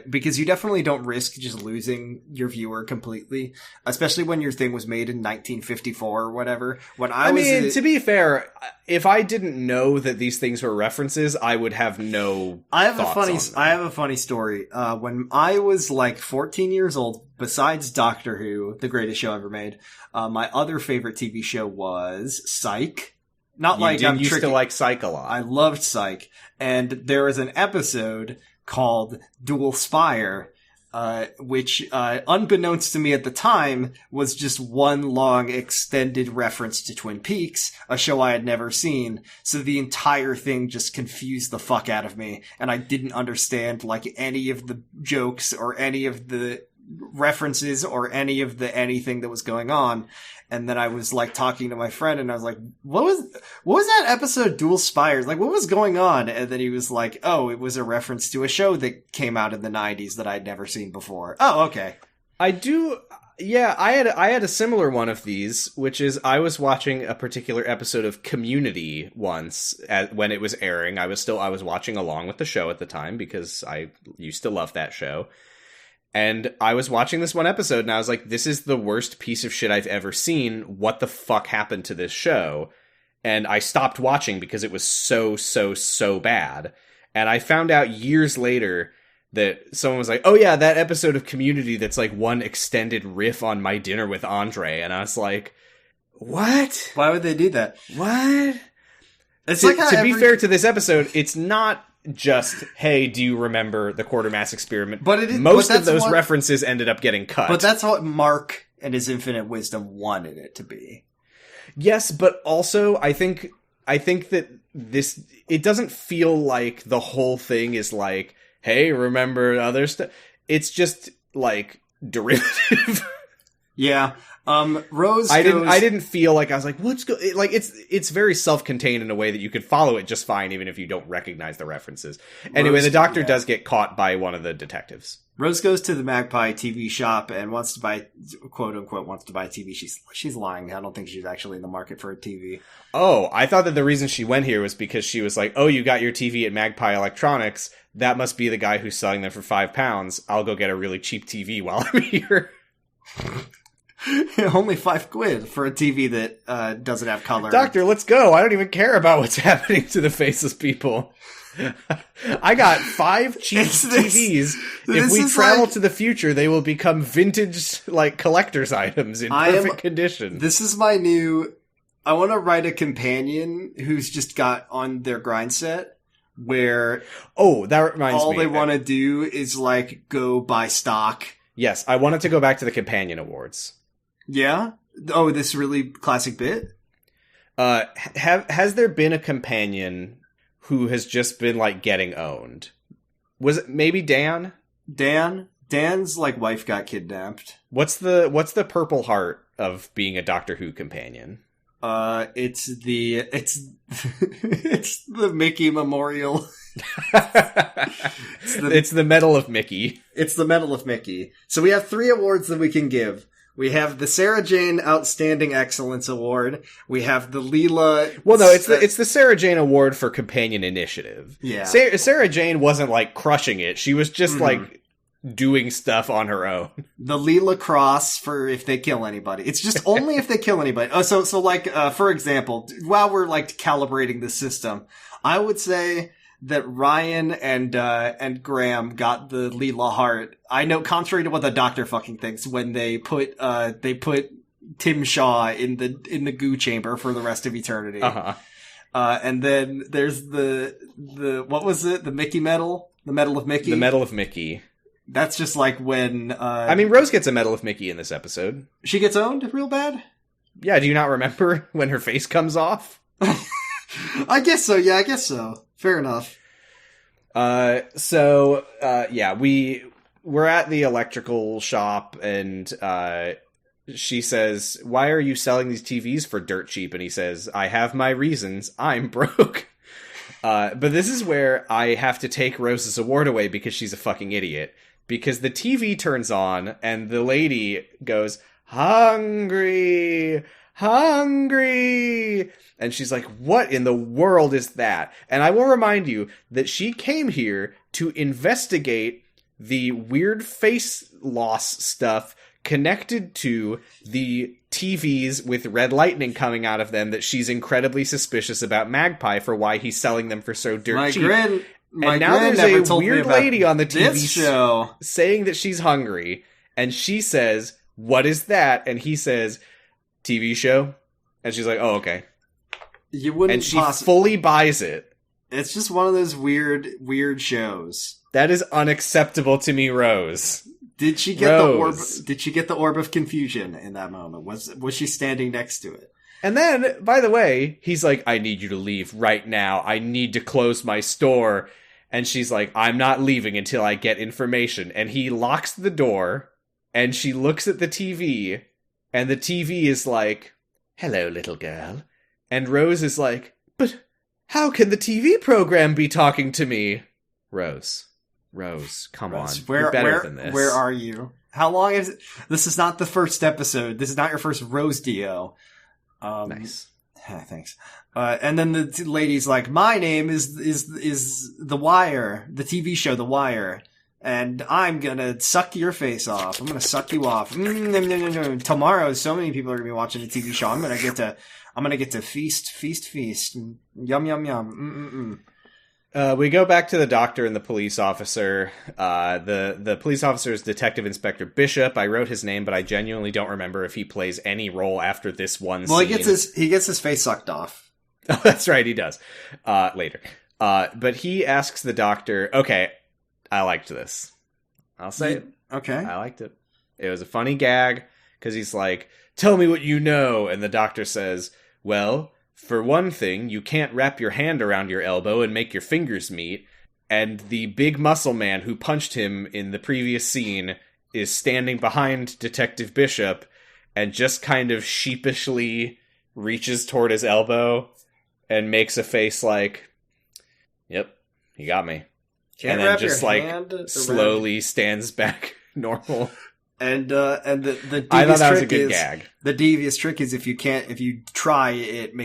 Because you definitely don't risk just losing your viewer completely, especially when your thing was made in 1954 or whatever. To be fair, if I didn't know that these things were references, I would have no. I have a funny story. When I was like 14 years old, besides Doctor Who, the greatest show ever made, my other favorite TV show was Psych. You used to like Psych a lot. I loved Psych, and there was an episode called Dual Spire, which, unbeknownst to me at the time, was just one long extended reference to Twin Peaks, a show I had never seen. So the entire thing just confused the fuck out of me, and I didn't understand, like, any of the jokes or any of the references or any of the anything that was going on. And then I was like talking to my friend and I was like, what was that episode Dual Spires? Like, what was going on? And then he was like, oh, it was a reference to a show that came out in the 90s that I'd never seen before. Oh, okay. I had a similar one of these, which is I was watching a particular episode of Community once when it was airing. I was watching along with the show at the time because I used to love that show. And I was watching this one episode and I was like, this is the worst piece of shit I've ever seen. What the fuck happened to this show? And I stopped watching because it was so bad. And I found out years later that someone was like, oh yeah, that episode of Community that's like one extended riff on My Dinner with Andre. And I was like, what? Why would they do that? What? To be fair to this episode, it's not just, hey, do you remember the Quarter Mass Experiment? But most of those references ended up getting cut. But that's what Mark and his infinite wisdom wanted it to be. Yes, but also I think that it doesn't feel like the whole thing is like, hey, remember other stuff. It's just like derivative. Yeah. Rose I didn't feel like I was like, what's like, it's very self-contained in a way that you could follow it just fine, even if you don't recognize the references. Anyway, the doctor does get caught by one of the detectives. Rose goes to the Magpie TV shop and wants to buy, quote unquote, wants to buy a TV. She's lying. I don't think she's actually in the market for a TV. Oh, I thought that the reason she went here was because she was like, oh, you got your TV at Magpie Electronics. That must be the guy who's selling them for £5. I'll go get a really cheap TV while I'm here. Only £5 for a TV that doesn't have color. Doctor, let's go. I don't even care about what's happening to the faceless people. I got 5 cheap TVs. If we travel to the future, they will become vintage, collector's items in perfect condition. This is my new... I want to write a companion who's just got on their grind set where... Oh, that reminds me. All they want to do is, go buy stock. Yes, I wanted to go back to the companion awards. Yeah? Oh, this really classic bit? Has there been a companion who has just been, getting owned? Was it maybe Dan? Dan's, wife got kidnapped. What's the Purple Heart of being a Doctor Who companion? It's the Mickey Memorial. It's the Medal of Mickey. It's the Medal of Mickey. So we have 3 awards that we can give. We have the Sarah Jane Outstanding Excellence Award. We have the Leela... Well, no, it's the Sarah Jane Award for Companion Initiative. Yeah. Sarah Jane wasn't, crushing it. She was just, doing stuff on her own. The Leela Cross for if they kill anybody. It's just only if they kill anybody. Oh, so for example, while we're, calibrating the system, I would say that Ryan and Graham got the Leela Heart. I know, contrary to what the Doctor fucking thinks, when they put Tim Shaw in the goo chamber for the rest of eternity. Uh-huh. And then there's the what was it? The Mickey Medal? The Medal of Mickey? The Medal of Mickey. That's just when... Rose gets a Medal of Mickey in this episode. She gets owned real bad? Yeah, do you not remember when her face comes off? I guess so, yeah, I guess so. Fair enough. We're at the electrical shop, and she says, "Why are you selling these TVs for dirt cheap?" And he says, "I have my reasons. I'm broke." But this is where I have to take Rose's award away because she's a fucking idiot. Because the TV turns on, and the lady goes, "Hungry! Hungry!" And she's like, "What in the world is that?" And I will remind you that she came here to investigate the weird face loss stuff connected to the TVs with red lightning coming out of them that she's incredibly suspicious about Magpie for why he's selling them for so dirt cheap. And now there's a weird lady on the TV show saying that she's hungry, and she says, "What is that?" And he says, "TV show." And she's like, "Oh, okay." You wouldn't. And she fully buys it. It's just one of those weird shows. That is unacceptable to me, Rose. Did she get the orb? Did she get the orb of confusion in that moment? Was she standing next to it? And then, by the way, he's like, "I need you to leave right now. I need to close my store." And she's like, "I'm not leaving until I get information." And he locks the door, and she looks at the TV, and the TV is like, "Hello, little girl." And Rose is like, "But how can the TV program be talking to me?" Rose, come on. You're better than this. Where are you? How long is it? This is not the first episode. This is not your first Rose Dio. Nice. Thanks. And then the lady's like, "My name is The Wire, the TV show The Wire, and I'm gonna suck your face off. I'm gonna suck you off. Tomorrow, so many people are gonna be watching the TV show. I'm gonna get to feast. Yum yum yum. We go back to the Doctor and the police officer. The police officer is Detective Inspector Bishop. I wrote his name, but I genuinely don't remember if he plays any role after this one scene. Well, he gets his face sucked off. Oh, that's right, he does. Later. But he asks the Doctor, okay, I liked this. I'll say it. Okay. I liked it. It was a funny gag, because he's like, "Tell me what you know," and the Doctor says, "Well, for one thing, you can't wrap your hand around your elbow and make your fingers meet, and the big muscle man who punched him in the previous scene is standing behind Detective Bishop and just kind of sheepishly reaches toward his elbow and makes a face like, yep, he got me." Can't and then just slowly stands back normal. And the devious I thought that trick was a good is, gag. The devious trick is if you try, it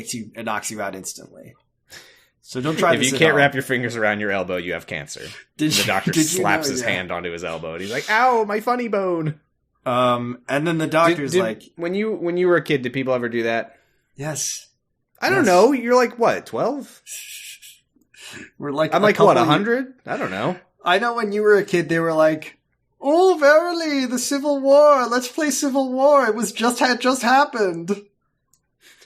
knocks you out instantly. So don't try this. If you can't wrap your fingers around your elbow, you have cancer. The Doctor slaps his hand onto his elbow, and he's like, "Ow, my funny bone." And then the doctor's like, when you were a kid, did people ever do that? yes. I don't know. You're like, what, 12? We're like, I'm like, what, 100? I don't know. I know when you were a kid, they were like, oh, verily, the Civil War. Let's play Civil War. It had just happened.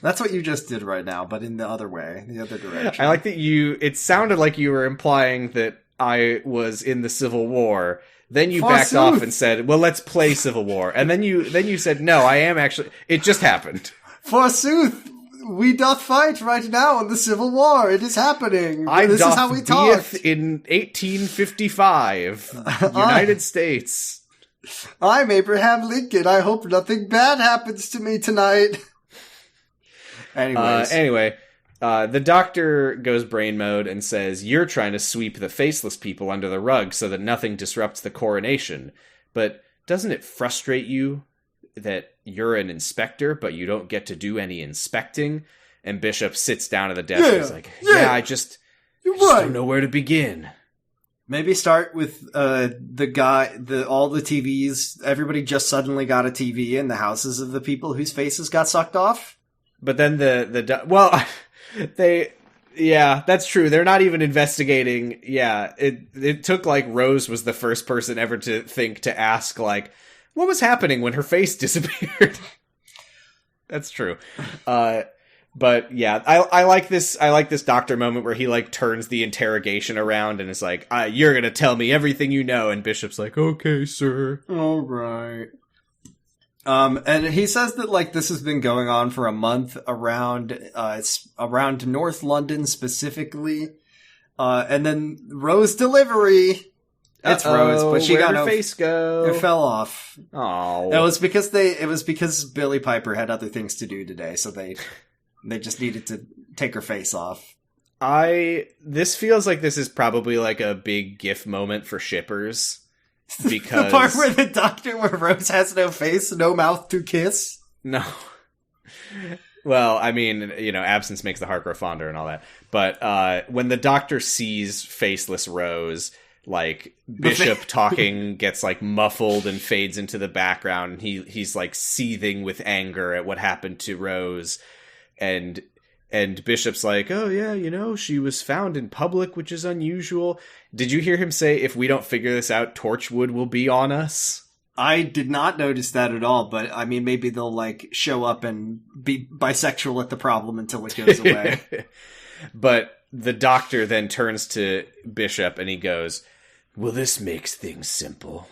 That's what you just did right now, but in the other way, the other direction. I like that it sounded like you were implying that I was in the Civil War. Then you backed off and said, well, let's play Civil War. And then you said, no, I am actually, it just happened. Forsooth, we doth fight right now in the Civil War. It is happening. This is how we talk. In 1855, United States. I'm Abraham Lincoln. I hope nothing bad happens to me tonight. Anyway, the doctor goes brain mode and says, you're trying to sweep the faceless people under the rug so that nothing disrupts the coronation. But doesn't it frustrate you that you're an inspector, but you don't get to do any inspecting? And Bishop sits down at the desk and is like, I just don't know where to begin. Maybe start with all the TVs. Everybody just suddenly got a TV in the houses of the people whose faces got sucked off. But then that's true. They're not even investigating. Yeah, it took like Rose was the first person ever to think to ask like, what was happening when her face disappeared? That's true. But yeah, I like this doctor moment where he like turns the interrogation around and is like, you're gonna tell me everything you know, and Bishop's like, okay, sir. All right. And he says that like this has been going on for a month around North London specifically. And then Rose delivery. It's Rose, but she got her face go. It fell off. Oh, it was because Billie Piper had other things to do today, so they just needed to take her face off. This feels like this is probably like a big GIF moment for shippers. Because the part where Rose has no face, no mouth to kiss? No. Well, I mean, absence makes the heart grow fonder and all that. But when the doctor sees faceless Rose, like Bishop talking gets like muffled and fades into the background, and he's like seething with anger at what happened to Rose, and Bishop's like, oh yeah, she was found in public, which is unusual. Did you hear him say, if we don't figure this out, Torchwood will be on us? I did not notice that at all, but I mean, maybe they'll like show up and be bisexual at the problem until it goes away. But the doctor then turns to Bishop and he goes, well, this makes things simple.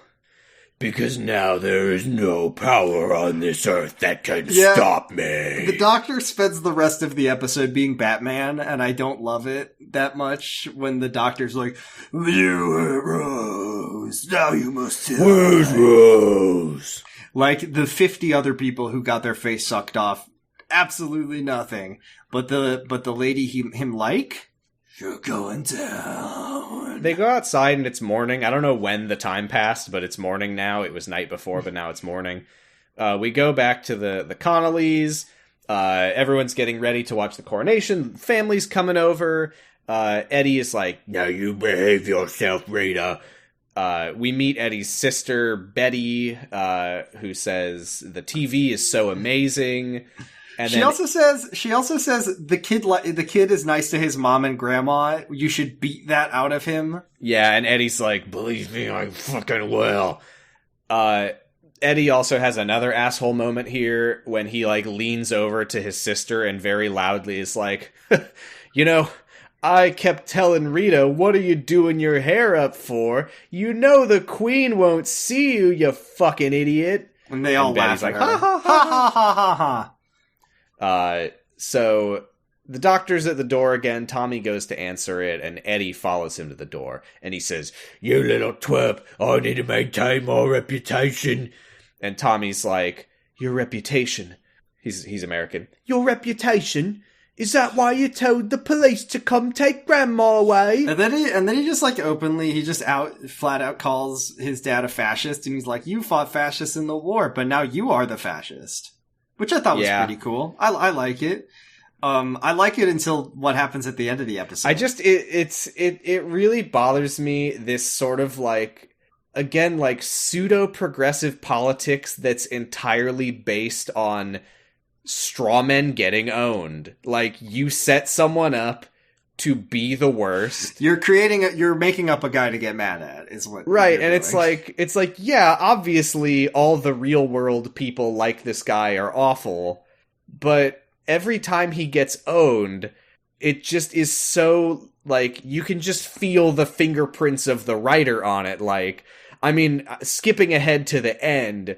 Because now there is no power on this earth that can stop me. The doctor spends the rest of the episode being Batman, and I don't love it that much when the doctor's like, you hurt Rose, now you must die. Where's Rose? Like the 50 other people who got their face sucked off, absolutely nothing. But the lady him like, you're going down. They go outside and it's morning. I don't know when the time passed, but it's morning now. It was night before, but now it's morning. We go back to the Connollys. Everyone's getting ready to watch the coronation. Family's coming over. Eddie is like, now you behave yourself, Rita. We meet Eddie's sister, Betty, who says the TV is so amazing. And she also says the kid is nice to his mom and grandma. You should beat that out of him. Yeah, and Eddie's like, believe me, I fucking will. Eddie also has another asshole moment here when he like leans over to his sister and very loudly is like, I kept telling Rita, what are you doing your hair up for? You know the queen won't see you, you fucking idiot. And they all laugh like, at her. Ha ha ha ha ha ha. So the doctor's at the door again. Tommy goes to answer it, and Eddie follows him to the door. And he says, you little twerp, I need to maintain my reputation. And Tommy's like, your reputation. He's American. Your reputation? Is that why you told the police to come take Grandma away? And then he just like openly, he just flat out calls his dad a fascist, and he's like, you fought fascists in the war, but now you are the fascist. Which I thought was pretty cool. I like it. I like it until what happens at the end of the episode. It really bothers me, this sort of like again, like, pseudo-progressive politics that's entirely based on straw men getting owned. Like, you set someone up to be the worst. You're making up a guy to get mad at, is what. Right, and doing. it's like, yeah, obviously all the real world people like this guy are awful, but every time he gets owned, it just is so, like, you can just feel the fingerprints of the writer on it. Like, I mean, skipping ahead to the end,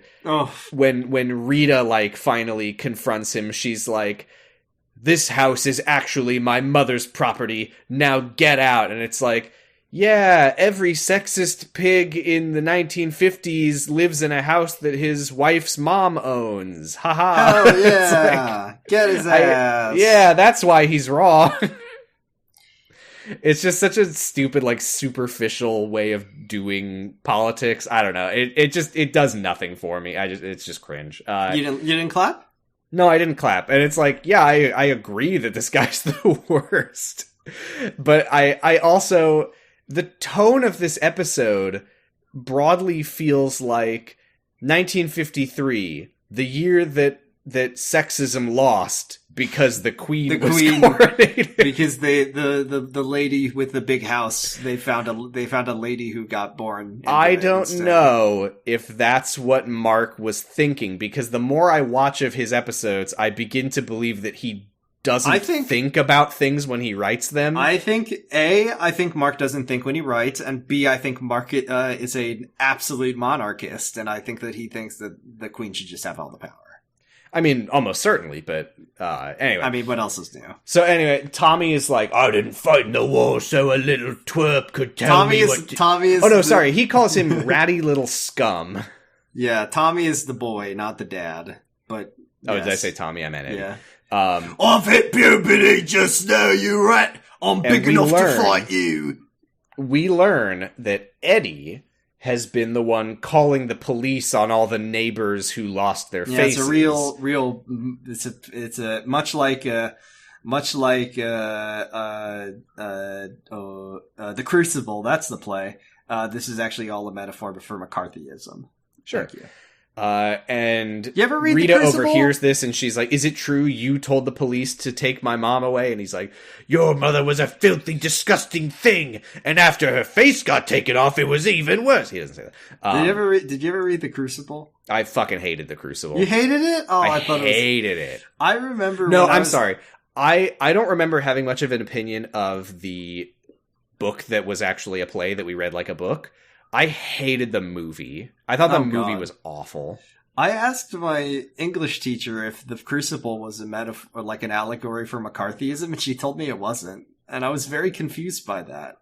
when Rita, like, finally confronts him, she's like, "This house is actually my mother's property, now get out." And it's like, yeah, every sexist pig in the 1950s lives in a house that his wife's mom owns. Haha. Hell yeah. Like, get his ass. Yeah, that's why he's wrong. It's just such a stupid, like, superficial way of doing politics. I don't know. It does nothing for me. It's just cringe. You didn't clap? No, I didn't clap. And it's like, yeah, I agree that this guy's the worst. But I also, the tone of this episode broadly feels like 1953, the year that sexism lost because the queen was coronated. Because the lady with the big house, they found a lady who got born. I don't know if that's what Mark was thinking, because the more I watch of his episodes, I begin to believe that he doesn't think about things when he writes them. I think Mark doesn't think when he writes, and B, I think Mark is an absolute monarchist, and I think that he thinks that the queen should just have all the power. I mean, almost certainly, but anyway. I mean, what else is new? So anyway, Tommy is like, "I didn't fight in the war, so a little twerp could tell me what..." Tommy is... Oh, no, sorry. He calls him ratty little scum. Yeah, Tommy is the boy, not the dad. But Oh, yes. Did I say Tommy? I meant Eddie. Yeah. I've hit puberty just now, you rat. I'm big enough to fight you. We learn that Eddie has been the one calling the police on all the neighbors who lost their faces. It's a real. It's a much like The Crucible. That's the play. This is actually all a metaphor for McCarthyism. Sure. Thank you. And you ever read Rita The Crucible? Overhears this and she's like, "Is it true you told the police to take my mom away?" And he's like, "Your mother was a filthy, disgusting thing, and after her face got taken off, it was even worse." He doesn't say that. Did you ever read The Crucible? I fucking hated The Crucible. You hated it? Oh, I thought hated it. I remember. No, I'm sorry. I don't remember having much of an opinion of the book that was actually a play that we read like a book. I hated the movie. I thought the movie was awful. I asked my English teacher if The Crucible was a metaphor, like an allegory for McCarthyism, and she told me it wasn't. And I was very confused by that.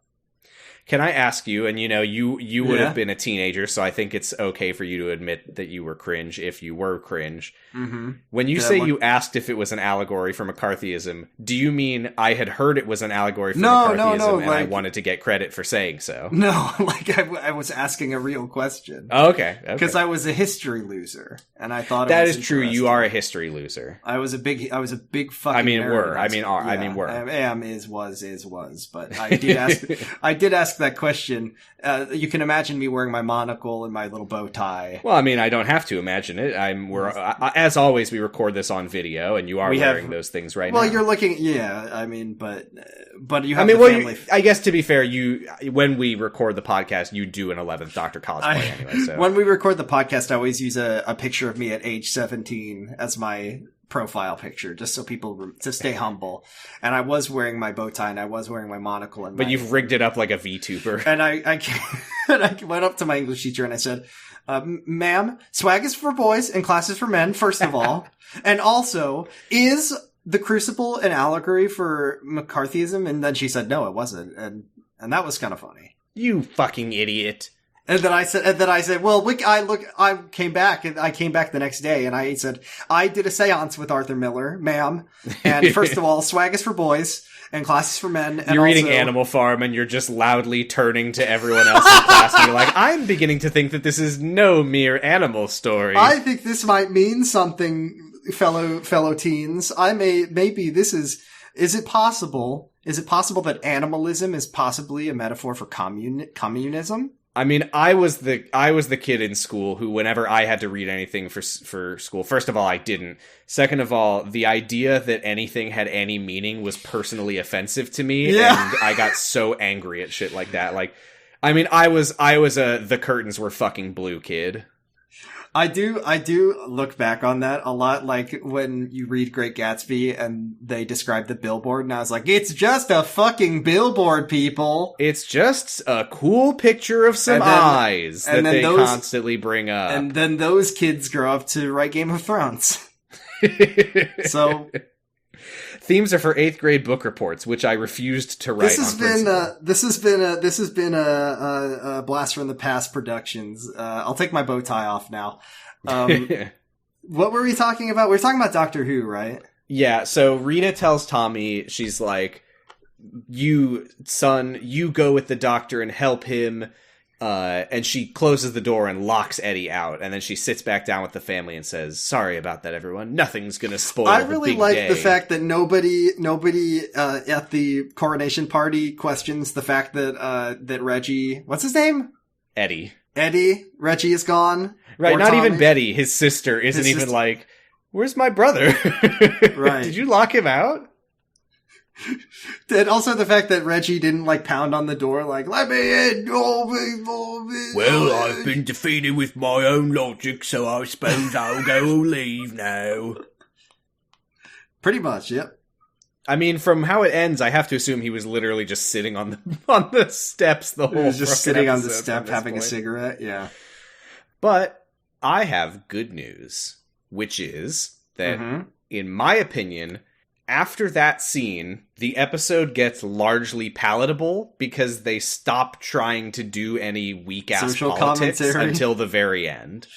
Can I ask you, and you would have been a teenager, so I think it's okay for you to admit that you were cringe if you were cringe. Mm-hmm. When you say you asked if it was an allegory for McCarthyism, do you mean I had heard it was an allegory for McCarthyism and I wanted to get credit for saying so? No, like I was asking a real question. Oh, okay. Because I was a history loser, and I thought that is true. You are a history loser. I was a big fucking. I mean, nerd. I mean, were. I am, was. But I did ask. I did ask that question. You can imagine me wearing my monocle and my little bow tie. Well, I mean, I don't have to imagine it. As always, we record this on video, and you are wearing those things right now. Well, you're looking. Yeah, I mean, but you have. Family. I guess to be fair, when we record the podcast, you do an 11th Doctor cosplay anyway. So when we record the podcast, I always use a picture of me at age 17 as my profile picture, just so people to stay humble. And I was wearing my bow tie and I was wearing my monocle. But you've rigged it up like a VTuber. And I went up to my English teacher and I said, "Ma'am, swag is for boys and class is for men, first of all. And also, is The Crucible an allegory for McCarthyism?" And then she said, "No, it wasn't." And that was kind of funny. You fucking idiot. And then I said, "Well, I came back the next day and I said, I did a seance with Arthur Miller, ma'am. And first of all, swag is for boys and class is for men." And you're reading Animal Farm and you're just loudly turning to everyone else in class and you're like, "I'm beginning to think that this is no mere animal story. I think this might mean something, fellow teens. Maybe this is it possible? Is it possible that animalism is possibly a metaphor for communism?" I mean, I was the kid in school who, whenever I had to read anything for school, first of all, I didn't. Second of all, the idea that anything had any meaning was personally offensive to me, and I got so angry at shit like that. Like, I mean, I was a the curtains were fucking blue kid. I do look back on that a lot, like when you read Great Gatsby and they describe the billboard, and I was like, it's just a fucking billboard, people. It's just a cool picture of some eyes that they constantly bring up. And then those kids grow up to write Game of Thrones. So... Themes are for 8th grade book reports, which I refused to write. This has been a Blast from the Past Productions. I'll take my bow tie off now. What were we talking about? We were talking about Doctor Who, right? Yeah. So Rita tells Tommy, she's like, "You son, you go with the doctor and help him." And she closes the door and locks Eddie out, and then she sits back down with the family and says, "Sorry about that, everyone. Nothing's gonna spoil I the really big like day." the fact that nobody at the coronation party questions the fact that Reggie, what's his name? Eddie, Reggie is gone. Right, or not Tommy. even Betty, his sister, isn't even like, "Where's my brother?" Right. Did you lock him out? And also the fact that Reggie didn't like pound on the door like, "Let me in, Well, I've been defeated with my own logic, so I suppose I'll go leave now. Pretty much, yep. I mean, from how it ends, I have to assume he was literally just sitting on the steps the whole. He was just sitting on the episode step having point. a cigarette. Yeah. But I have good news, which is that, in my opinion, after that scene, the episode gets largely palatable because they stop trying to do any weak-ass social politics commentary until the very end.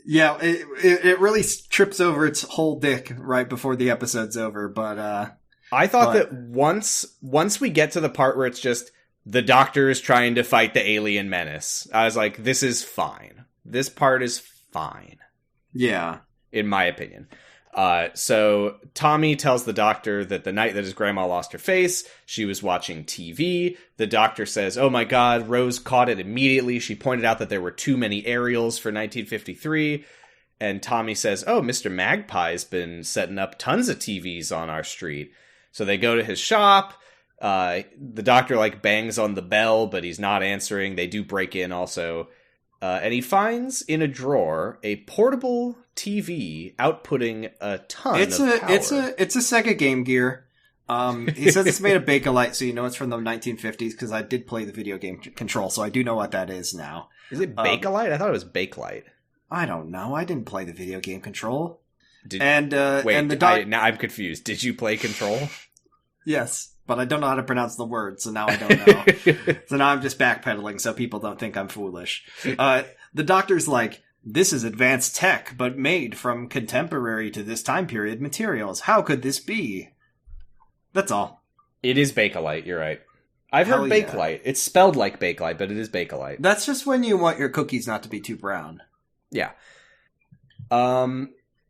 Yeah, it really trips over its whole dick right before the episode's over, but I thought that once we get to the part where it's just the doctor is trying to fight the alien menace, I was like, this is fine. This part is fine. Yeah. In my opinion. So Tommy tells the doctor that the night that his grandma lost her face, she was watching TV. The doctor says, "Oh my God, Rose caught it immediately. She pointed out that there were too many aerials for 1953. And Tommy says, "Oh, Mr. Magpie's been setting up tons of TVs on our street." So they go to his shop. The doctor like bangs on the bell, but he's not answering. They do break in also. And he finds in a drawer a portable TV outputting a ton of power. It's a Sega Game Gear. He says it's made of Bakelite, so you know it's from the 1950s because I did play the video game Control, so I do know what that is now. Is it Bakelite? I thought it was Bakelite. I don't know. I didn't play the video game Control. Wait, and now I'm confused. Did you play Control? Yes, but I don't know how to pronounce the word, so now I don't know. So now I'm just backpedaling so people don't think I'm foolish. The doctor's like, "This is advanced tech, but made from contemporary to this time period materials. How could this be?" That's all. It is Bakelite, you're right. I've heard Bakelite. It's spelled like Bakelite, but it is Bakelite. That's just when you want your cookies not to be too brown. Yeah.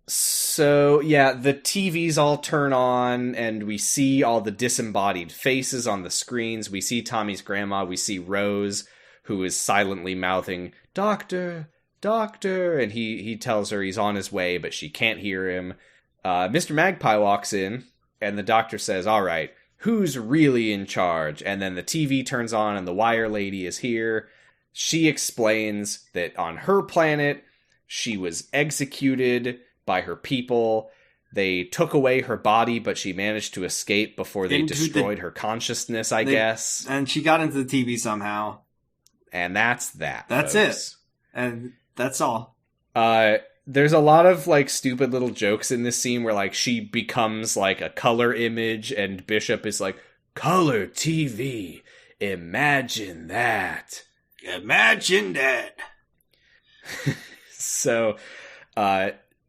So, yeah, the TVs all turn on, and we see all the disembodied faces on the screens. We see Tommy's grandma. We see Rose, who is silently mouthing, "Doctor, doctor," and he tells her he's on his way, but she can't hear him. Mr. Magpie walks in, and the doctor says, "All right, who's really in charge?" And then the TV turns on, and the wire lady is here. She explains that on her planet, she was executed by her people. They took away her body, but she managed to escape before they destroyed her consciousness, I guess. And she got into the TV somehow. And that's that. That's folks. it. And that's all. There's a lot of like stupid little jokes in this scene where like she becomes like a color image and Bishop is like, "Color TV. Imagine that." Imagine that. So,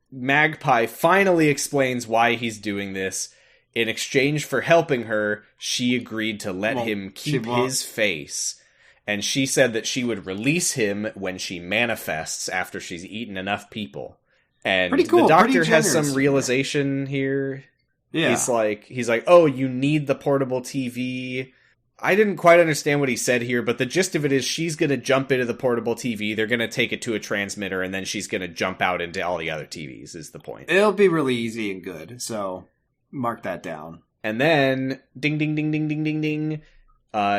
Magpie finally explains why he's doing this. In exchange for helping her, she agreed to let him keep his face. And she said that she would release him when she manifests after she's eaten enough people. And pretty cool, the doctor has some realization here. Yeah. He's like, "Oh, you need the portable TV. I didn't quite understand what he said here, but the gist of it is she's going to jump into the portable TV, they're going to take it to a transmitter, and then she's going to jump out into all the other TVs, is the point. It'll be really easy and good, so mark that down. And then, ding, ding, ding, ding, ding, ding, ding,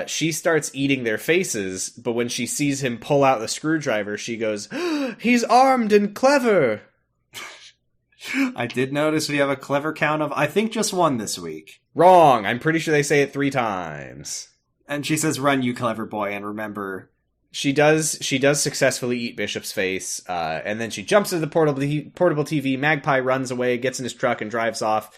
she starts eating their faces, but when she sees him pull out the screwdriver, she goes, he's armed and clever! I did notice we have a clever count of, I think, just one this week. Wrong! I'm pretty sure they say it 3 times. And she says, run, you clever boy, and remember... She does successfully eat Bishop's face, and then she jumps into the portable TV, Magpie runs away, gets in his truck, and drives off.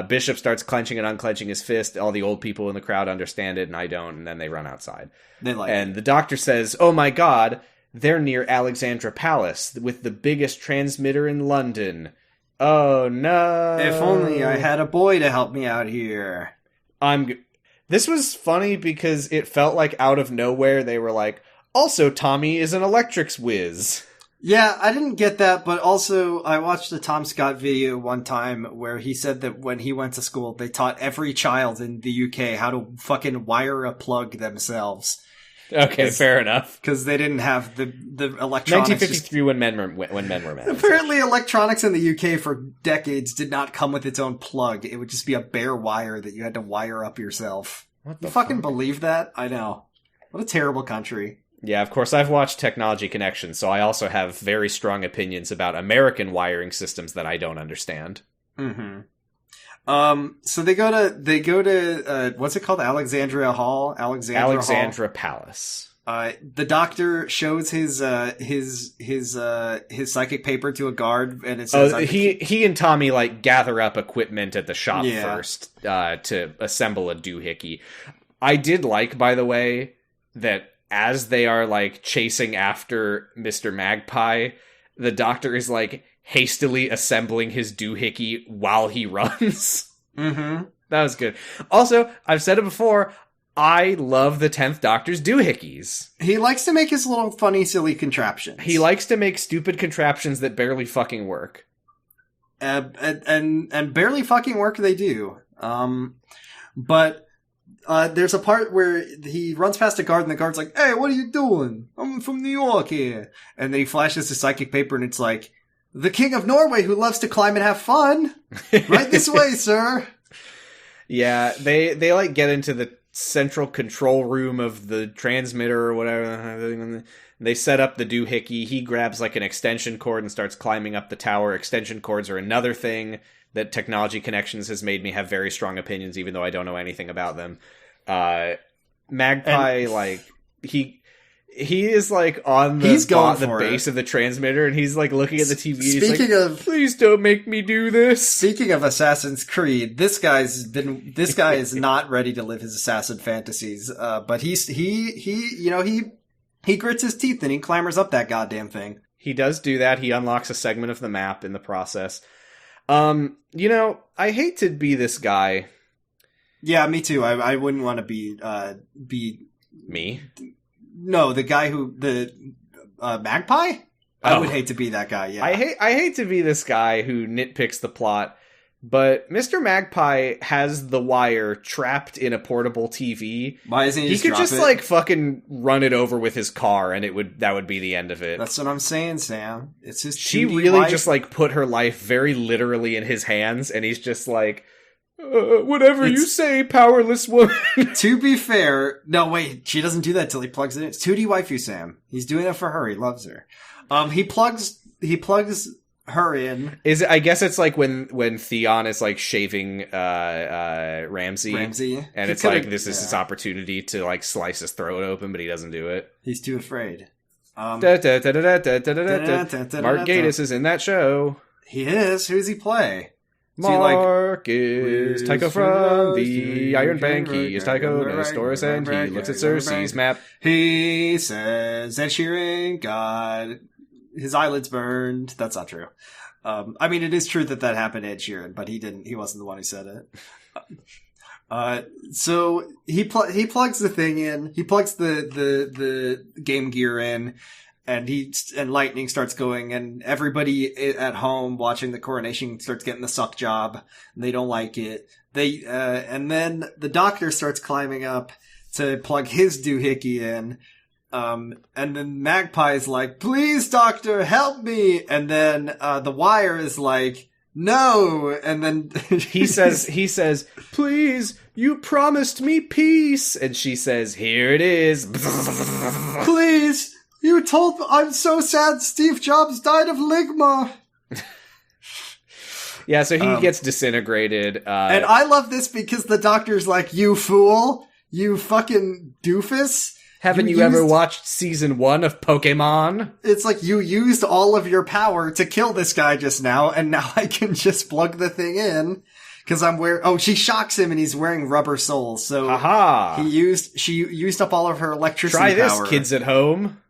Bishop starts clenching and unclenching his fist. All the old people in the crowd understand it, and I don't, and then they run outside. The doctor says, oh my god, they're near Alexandra Palace, with the biggest transmitter in London. Oh no. If only I had a boy to help me out here. This was funny because it felt like out of nowhere they were like, also Tommy is an electrics whiz. Yeah, I didn't get that, but also I watched a Tom Scott video one time where he said that when he went to school, they taught every child in the UK how to fucking wire a plug themselves. Okay, fair enough. Because they didn't have the electronics. 1953 when men were men. Apparently electronics in the UK for decades did not come with its own plug. It would just be a bare wire that you had to wire up yourself. What the You fucking believe that? I know. What a terrible country. Yeah, of course, I've watched Technology Connection, so I also have very strong opinions about American wiring systems that I don't understand. Mm-hmm. So they go to what's it called? Alexandria Hall? Alexandra Palace. The doctor shows his psychic paper to a guard, and it says, he and Tommy like gather up equipment at the shop first, to assemble a doohickey. I did like, by the way, that as they are like chasing after Mr. Magpie, the doctor is like hastily assembling his doohickey while he runs. Mm-hmm. That was good. Also, I've said it before, I love the 10th Doctor's doohickeys. He likes to make his little funny, silly contraptions. He likes to make stupid contraptions that barely fucking work. And barely fucking work they do. But there's a part where he runs past a guard, and the guard's like, hey, what are you doing? I'm from New York here. And then he flashes his psychic paper, and it's like, the King of Norway who loves to climb and have fun. Right this way, sir. Yeah, they like get into the central control room of the transmitter or whatever. They set up the doohickey. He grabs like an extension cord and starts climbing up the tower. Extension cords are another thing that Technology Connections has made me have very strong opinions, even though I don't know anything about them. Magpie, like, he is like on the base of the transmitter, and he's like looking at the TV. Speaking of, please don't make me do this. Speaking of Assassin's Creed, this guy is not ready to live his assassin fantasies. But he grits his teeth and he clambers up that goddamn thing. He does do that. He unlocks a segment of the map in the process. I hate to be this guy. Yeah, me too. I wouldn't want to be me. No, the guy the Magpie? I would hate to be that guy, yeah. I hate to be this guy who nitpicks the plot, but Mr. Magpie has the wire trapped in a portable TV. Why isn't he could just like fucking run it over with his car, and that would be the end of it. Really I'm saying, Sam. It's his She really wife. Just like put her life very literally in his hands, and he's just like, whatever you say, powerless woman. To be fair, no, wait, she doesn't do that till he plugs it in. It's 2D waifu Sam. He's doing it for her. He loves her. He plugs her in. I guess it's like when Theon is like shaving Ramsey, and it's like this is his opportunity to like slice his throat open, but he doesn't do it. He's too afraid. Mark Gatiss is in that show. He is. Who's he play? Mark is Tycho from the Iron Bank. He is Tycho Nestorus, and he looks at Cersei's map. He says Ed Sheeran got his eyelids burned. That's not true. I mean, it is true that happened to Ed Sheeran, but he didn't. He wasn't the one who said it. So he plugs the thing in. He plugs the Game Gear in. And lightning starts going, and everybody at home watching the coronation starts getting the suck job, and they don't like it. and then the doctor starts climbing up to plug his doohickey in. And then Magpie's like, please, doctor, help me. And then, the Wire is like, no. And then he says, please, you promised me peace. And she says, here it is. Please, you told me, I'm so sad Steve Jobs died of ligma. Yeah, so he gets disintegrated. And I love this because the doctor's like, you fool, you fucking doofus. Haven't you ever watched season 1 of Pokemon? It's like you used all of your power to kill this guy just now, and now I can just plug the thing in. Cause she shocks him and he's wearing rubber soles. So she used up all of her electricity power. Try this, kids at home.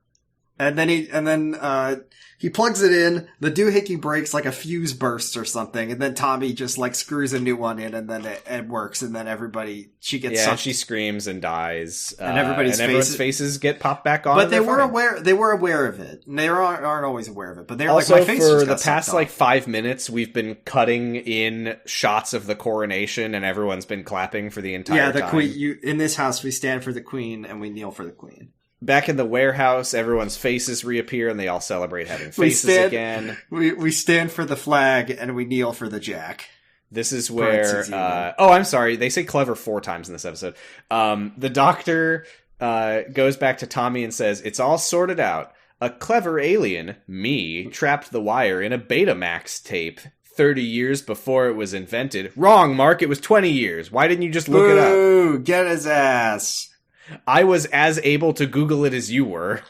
And then he plugs it in, the doohickey breaks, like a fuse bursts or something, and then Tommy just like screws a new one in, and then it works, and then she gets sucked. She screams and dies. And everyone's faces get popped back on. But they were aware of it. And they aren't always aware of it, but they're also, like, my face for just got the past sucked off. 5 minutes, we've been cutting in shots of the coronation, and everyone's been clapping for the entire time. Queen, in this house, we stand for the queen, and we kneel for the queen. Back in the warehouse, everyone's faces reappear and they all celebrate having faces again. We stand for the flag and we kneel for the jack. This is where... I'm sorry. They say clever 4 times in this episode. The doctor goes back to Tommy and says, it's all sorted out. A clever alien, me, trapped the Wire in a Betamax tape 30 years before it was invented. Wrong, Mark. It was 20 years. Why didn't you just look it up? Ooh, get his ass. I was as able to Google it as you were.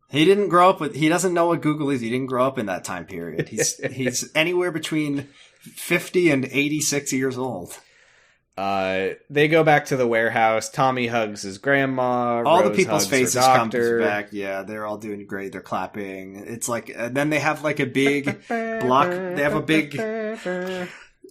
He doesn't know what Google is. He didn't grow up in that time period. He's anywhere between 50 and 86 years old. They go back to the warehouse. Tommy hugs his grandma. All Rose the people's hugs her faces doctor. come back. Yeah, they're all doing great. They're clapping. It's like, and then they have like a big block. They have a big...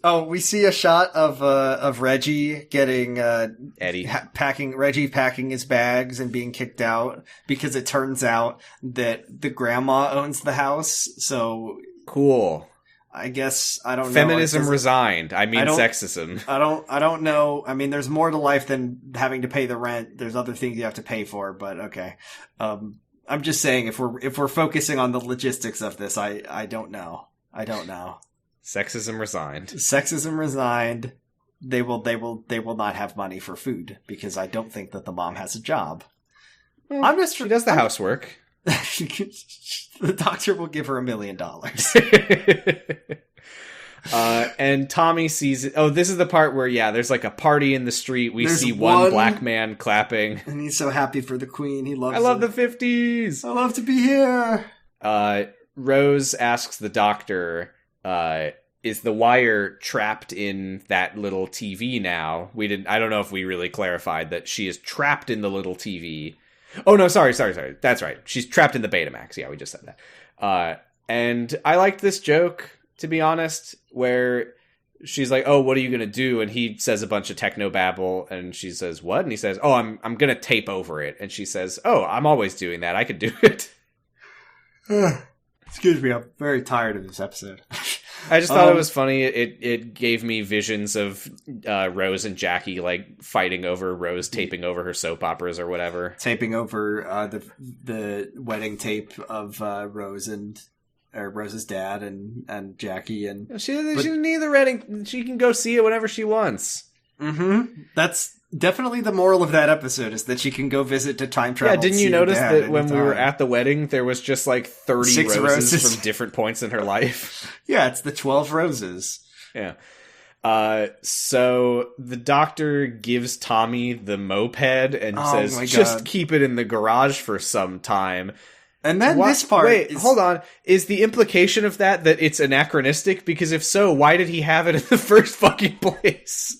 Oh, we see a shot of Reggie getting Eddie packing his bags and being kicked out because it turns out that the grandma owns the house. So cool. I guess I don't know. Feminism resigned. Sexism. I don't know. I mean, there's more to life than having to pay the rent. There's other things you have to pay for, but okay. I'm just saying if we're focusing on the logistics of this, I don't know. I don't know. Sexism resigned. Sexism resigned. They will not have money for food because I don't think that the mom has a job. Well, she does the housework. The doctor will give her $1 million. And Tommy sees it. Oh, this is the part where, there's like a party in the street. We see one black man clapping. And he's so happy for the queen. He loves it. I love the 50s. I love to be here. Rose asks the doctor, is the Wire trapped in that little TV now? I don't know if we really clarified that she is trapped in the little TV. Oh, no, sorry. That's right. She's trapped in the Betamax. Yeah, we just said that. And I liked this joke, to be honest, where she's like, oh, what are you going to do? And he says a bunch of technobabble, and she says, what? And he says, oh, I'm going to tape over it. And she says, oh, I'm always doing that. I could do it. Excuse me, I'm very tired of this episode. I just thought it was funny. It gave me visions of Rose and Jackie like fighting over Rose taping over her soap operas or whatever. Taping over the wedding tape of Rose's dad and Jackie and she doesn't need the wedding. She can go see it whenever she wants. Mm-hmm. That's definitely the moral of that episode is that she can go visit to time travel. Yeah, didn't you notice that when we were at the wedding, there was just like 30 roses from different points in her life? Yeah, it's the 12 roses. Yeah. So the doctor gives Tommy the moped and says, just keep it in the garage for some time. And then this part... Wait, hold on. Is the implication of that it's anachronistic? Because if so, why did he have it in the first fucking place?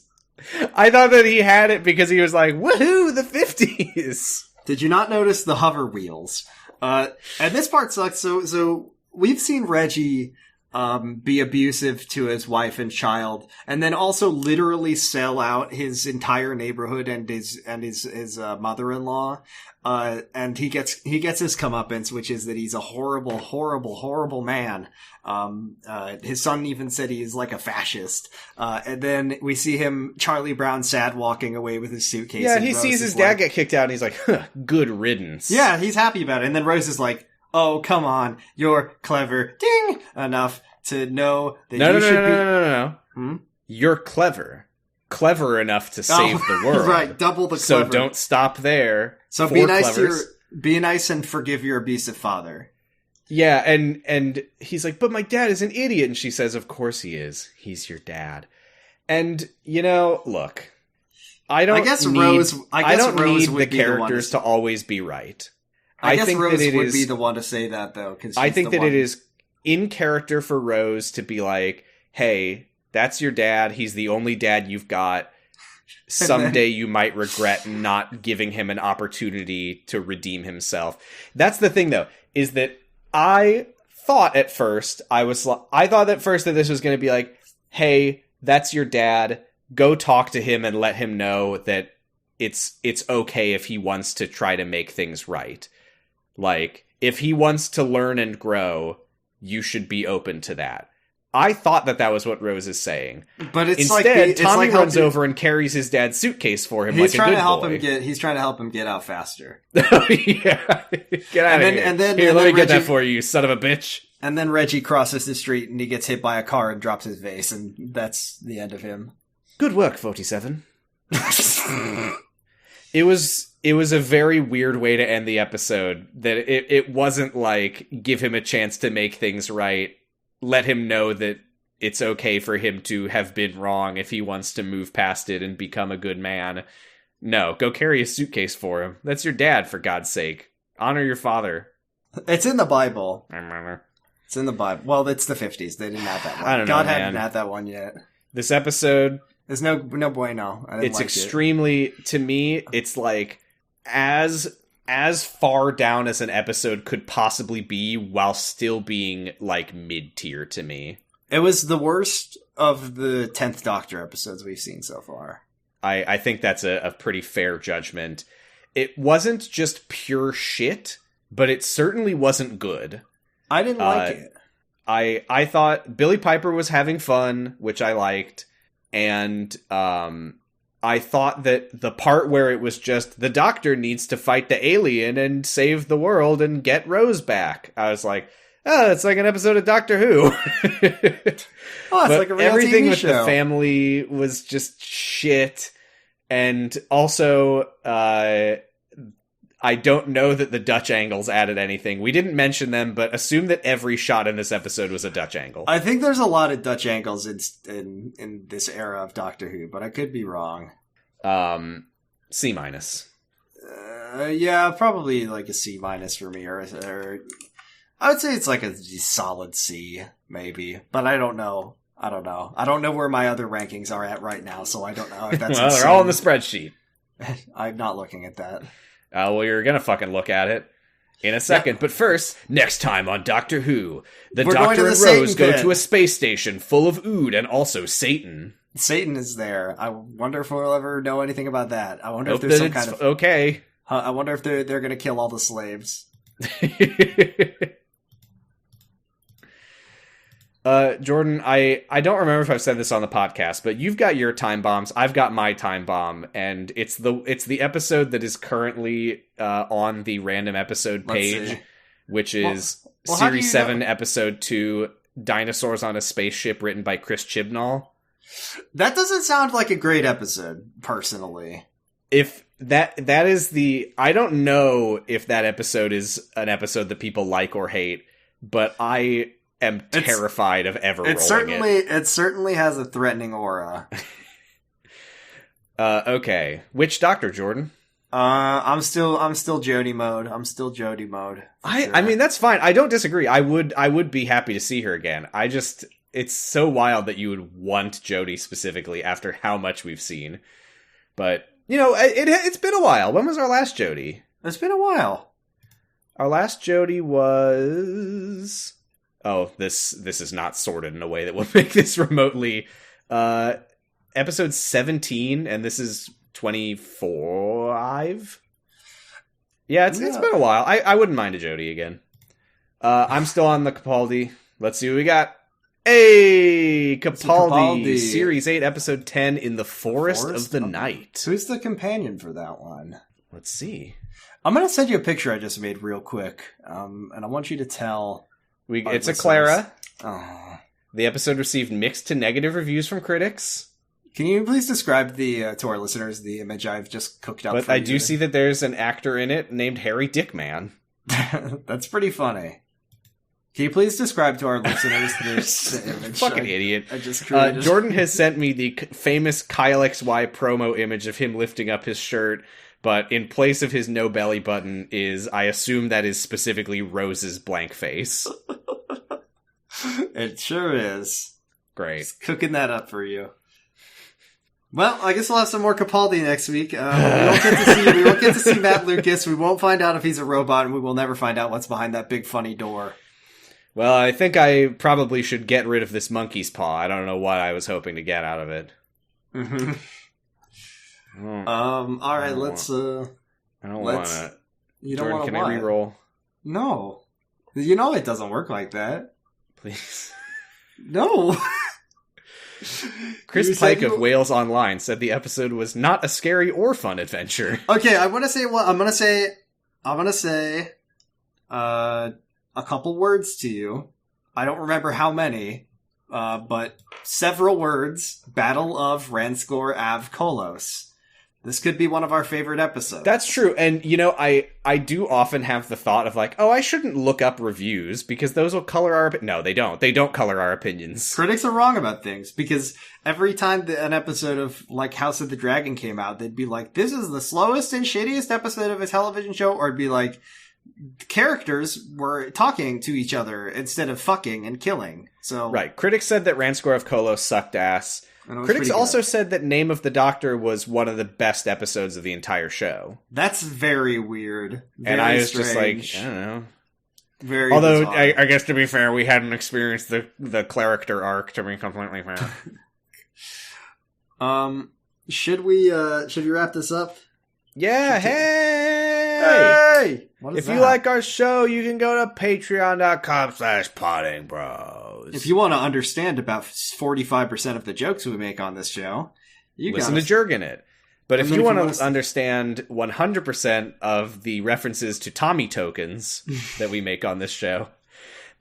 I thought that he had it because he was like, woohoo, the 50s! Did you not notice the hover wheels? And this part sucks. So we've seen Reggie be abusive to his wife and child, and then also literally sell out his entire neighborhood and his mother-in-law. And he gets his comeuppance, which is that he's a horrible, horrible, horrible man. His son even said he's like a fascist. And then we see him, Charlie Brown, sad walking away with his suitcase. Yeah, he sees his dad get kicked out and he's like, huh, good riddance. Yeah, he's happy about it. And then Rose is like, oh, come on, you're clever, ding, enough to know that you should be... No. Hmm? You're clever enough to save the world. Right, double the clever. So don't stop there. So be nice and forgive your abusive father. Yeah, and he's like, but my dad is an idiot. And she says, of course he is. He's your dad. And, look, I don't need the characters to always be right. I guess think Rose would be the one to say that, though. I think that it is in character for Rose to be like, hey, that's your dad. He's the only dad you've got. Someday you might regret not giving him an opportunity to redeem himself. That's the thing, though, is that I thought at first that this was going to be like, hey, that's your dad. Go talk to him and let him know that it's okay if he wants to try to make things right. Like, if he wants to learn and grow, you should be open to that. I thought that was what Rose is saying. But instead, Tommy runs over and carries his dad's suitcase for him like a good boy. He's trying to help him get out faster. Oh, yeah. Get out of here. Here, let me get that for you son of a bitch. And then Reggie crosses the street and he gets hit by a car and drops his vase, and that's the end of him. Good work, 47. It was a very weird way to end the episode, that it wasn't like, give him a chance to make things right. Let him know that it's okay for him to have been wrong if he wants to move past it and become a good man. No, go carry a suitcase for him. That's your dad, for God's sake. Honor your father. It's in the Bible. It's in the Bible. Well, it's the 50s. They didn't have that one. I don't know, God hadn't had that one yet. This episode... There's no bueno. It's extremely... To me, it's like... As far down as an episode could possibly be while still being, like, mid-tier to me. It was the worst of the 10th Doctor episodes we've seen so far. I think that's a pretty fair judgment. It wasn't just pure shit, but it certainly wasn't good. I didn't like it. I thought Billie Piper was having fun, which I liked, and I thought that the part where it was just the Doctor needs to fight the alien and save the world and get Rose back, I was like, oh, it's like an episode of Doctor Who. It's like a real everything TV with show. The family was just shit. And also, I don't know that the Dutch angles added anything. We didn't mention them, but assume that every shot in this episode was a Dutch angle. I think there's a lot of Dutch angles in this era of Doctor Who, but I could be wrong. C-. Yeah, probably like a C- for me, or I would say it's like a solid C, maybe. But I don't know. I don't know where my other rankings are at right now, so I don't know if that's well, they're all in the spreadsheet. I'm not looking at that. Well, you're gonna fucking look at it in a second. Yep. But first, next time on Doctor Who, the Doctor and Rose go to a space station full of Ood and also Satan. Satan is there. I wonder if we'll ever know anything about that. I wonder if there's some kind of... Okay. I wonder if they're going to kill all the slaves. Jordan, I don't remember if I've said this on the podcast, but you've got your time bombs. I've got my time bomb, and it's the episode that is currently on the random episode page, which is Series 7, Episode 2, Dinosaurs on a Spaceship, written by Chris Chibnall. That doesn't sound like a great episode, personally. If that is the... I don't know if that episode is an episode that people like or hate, but I am terrified of ever rolling it. It certainly has a threatening aura. Okay. Which Doctor, Jordan? I'm still Jodie mode. I mean, that's fine. I don't disagree. I would be happy to see her again. It's so wild that you would want Jodie specifically after how much we've seen. But, it's been a while. When was our last Jodie? It's been a while. Our last Jodie was... Oh, this is not sorted in a way that will make this remotely. Episode 17, and this is 25? Yeah, it's been a while. I wouldn't mind a Jody again. I'm still on the Capaldi. Let's see what we got. Hey, Capaldi, Series 8, Episode 10, In the Forest of the Night. Who's the companion for that one? Let's see. I'm going to send you a picture I just made real quick, and I want you to tell... It's a Clara. Oh. The episode received mixed to negative reviews from critics. Can you please describe to our listeners the image I've just cooked up? But I do see that there's an actor in it named Harry Dickman. That's pretty funny. Can you please describe to our listeners the image? Fucking idiot. I just created. Jordan has sent me the famous Kyle XY promo image of him lifting up his shirt, but in place of his no belly button I assume that is specifically Rose's blank face. It sure is. Great. Just cooking that up for you. Well, I guess we'll have some more Capaldi next week. We won't get to see Matt Lucas. We won't find out if he's a robot, and we will never find out what's behind that big funny door. Well, I think I probably should get rid of this monkey's paw. I don't know what I was hoping to get out of it. Mm-hmm. All right, let's. I don't want to. You don't want to. Can I reroll? No, you know it doesn't work like that. Please. No. Chris Pike of Wales Online said the episode was not a scary or fun adventure. Okay, I want to say what I'm going to say. A couple words to you. I don't remember how many, but several words. Battle of Ranskor Av Kolos. This could be one of our favorite episodes. That's true. And, I do often have the thought of I shouldn't look up reviews because those will color our... No, they don't. They don't color our opinions. Critics are wrong about things because every time an episode of, House of the Dragon came out, they'd be like, this is the slowest and shittiest episode of a television show, or it'd be like, characters were talking to each other instead of fucking and killing. So right. Critics said that Ranskor of Kolos sucked ass. Critics also said that Name of the Doctor was one of the best episodes of the entire show. That's very weird. And I was strange. Just I don't know. Very Although, I guess to be fair, we hadn't experienced the character arc, to be completely fair. Should we wrap this up? Yeah, hey! If you like our show, you can go to patreon.com/pottingbros. If you want to understand about 45% of the jokes we make on this show, you listen to Jurgen It. But if you want to understand 100% of the references to Tommy tokens that we make on this show,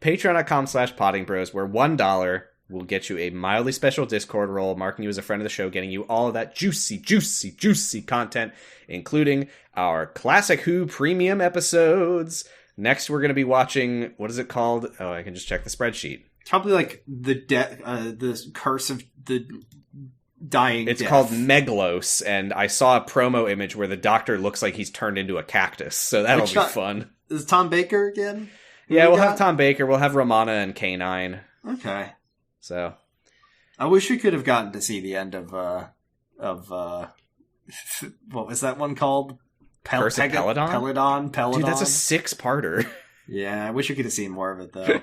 patreon.com/pottingbros, where $1 will get you a mildly special Discord role, marking you as a friend of the show, getting you all of that juicy, juicy, juicy content, including our Classic Who premium episodes. Next, we're going to be watching, what is it called? Oh, I can just check the spreadsheet. Probably the Curse of the Dying It's Death. called Meglos, and I saw a promo image where the Doctor looks like he's turned into a cactus, so that'll be fun. Is Tom Baker again? Yeah, we'll have Tom Baker, we'll have Romana and K9. Okay. So, I wish we could have gotten to see the end of what was that one called? Curse of Peladon? Peladon. Dude, that's a 6-parter. Yeah, I wish we could have seen more of it though.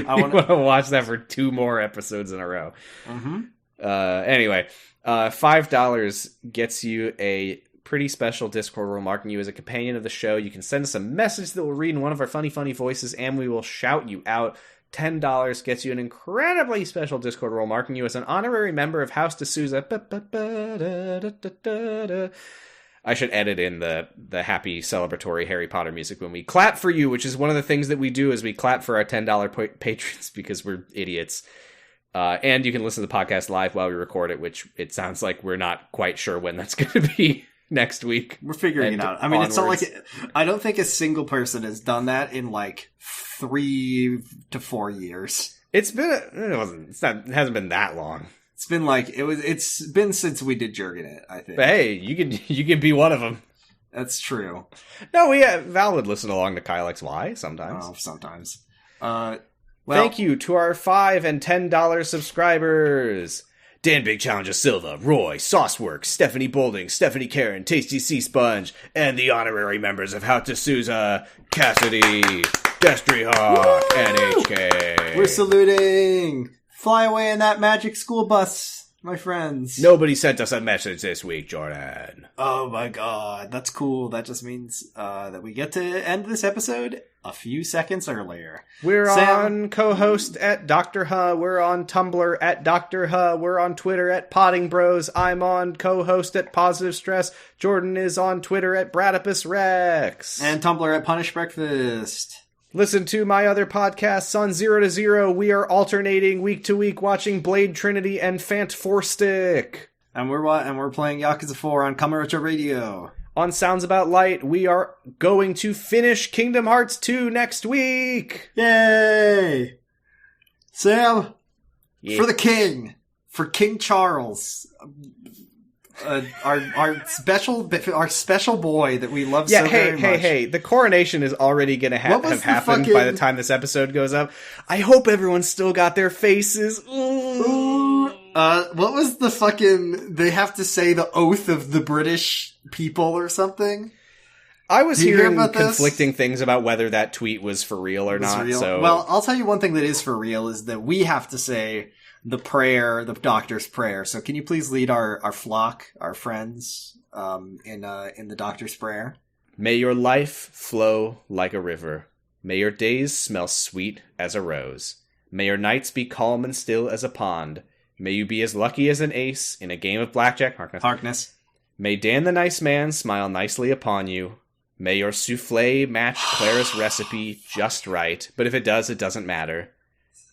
I want to watch that for 2 more episodes in a row. Mm-hmm. Anyway, $5 gets you a pretty special Discord role, marking you as a companion of the show. You can send us a message that we'll read in one of our funny voices, and we will shout you out. $10 gets you an incredibly special Discord role, marking you as an honorary member of House D'Souza. I should edit in the happy celebratory Harry Potter music when we clap for you, which is one of the things that we do, is we clap for our $10 patrons because we're idiots. And you can listen to the podcast live while we record it, which it sounds like we're not quite sure when that's going to be next week. We're figuring it out. I mean, It's not like I don't think a single person has done that in 3 to 4 years. It hasn't been that long. It's been it's been since we did Jurgen It, I think. But hey, you can be one of them. That's true. No, Val would listen along to Kyle XY sometimes. Oh, sometimes. Thank you to our $5 and $10 subscribers: Dan Big Challenger Silva, Roy, Sauceworks, Stephanie Bolding, Stephanie Karen, Tasty Sea Sponge, and the honorary members of How to Sousa, Cassidy, Destry Hawk, and HK. We're saluting! Fly away in that magic school bus, my friends. Nobody sent us a message this week, Jordan. Oh my god, that's cool. That just means that we get to end this episode a few seconds earlier. We're on co-host at Dr. Huh. We're on Tumblr at Dr. Huh. We're on Twitter at Potting Bros. I'm on co-host at Positive Stress. Jordan is on Twitter at Bradipus Rex. And Tumblr at Punish Breakfast. Listen to my other podcasts on 0 to 0. We are alternating week to week watching Blade Trinity and Fant Four Stick. And we're playing Yakuza 4 on Kamurocho Radio. On Sounds About Light, we are going to finish Kingdom Hearts 2 next week. Yay! Sam, Yeah. for the king, for King Charles, our special boy that we love so very much. Hey, the coronation is already going to have happened by the time this episode goes up. I hope everyone's still got their faces. Ooh. What was the fucking, they have to say the oath of the British people or something? I was hearing about conflicting things about whether that tweet was for real or not. Real? So, well, I'll tell you one thing that is for real is that we have to say the prayer, the doctor's prayer. So can you please lead our flock, our friends, in the doctor's prayer? May your life flow like a river. May your days smell sweet as a rose. May your nights be calm and still as a pond. May you be as lucky as an ace in a game of blackjack. Harkness. May Dan the Nice Man smile nicely upon you. May your souffle match Clara's recipe just right, but if it does, it doesn't matter.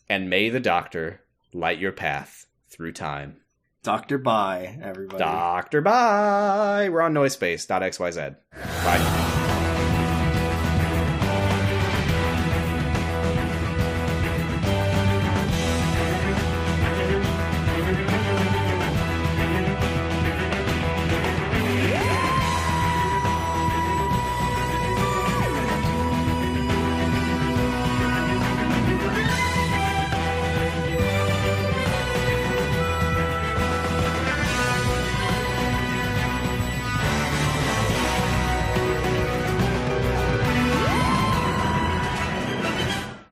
And may the doctor light your path through time. Doctor bye, everybody. Doctor bye. We're on Noisepace.xyz. Bye.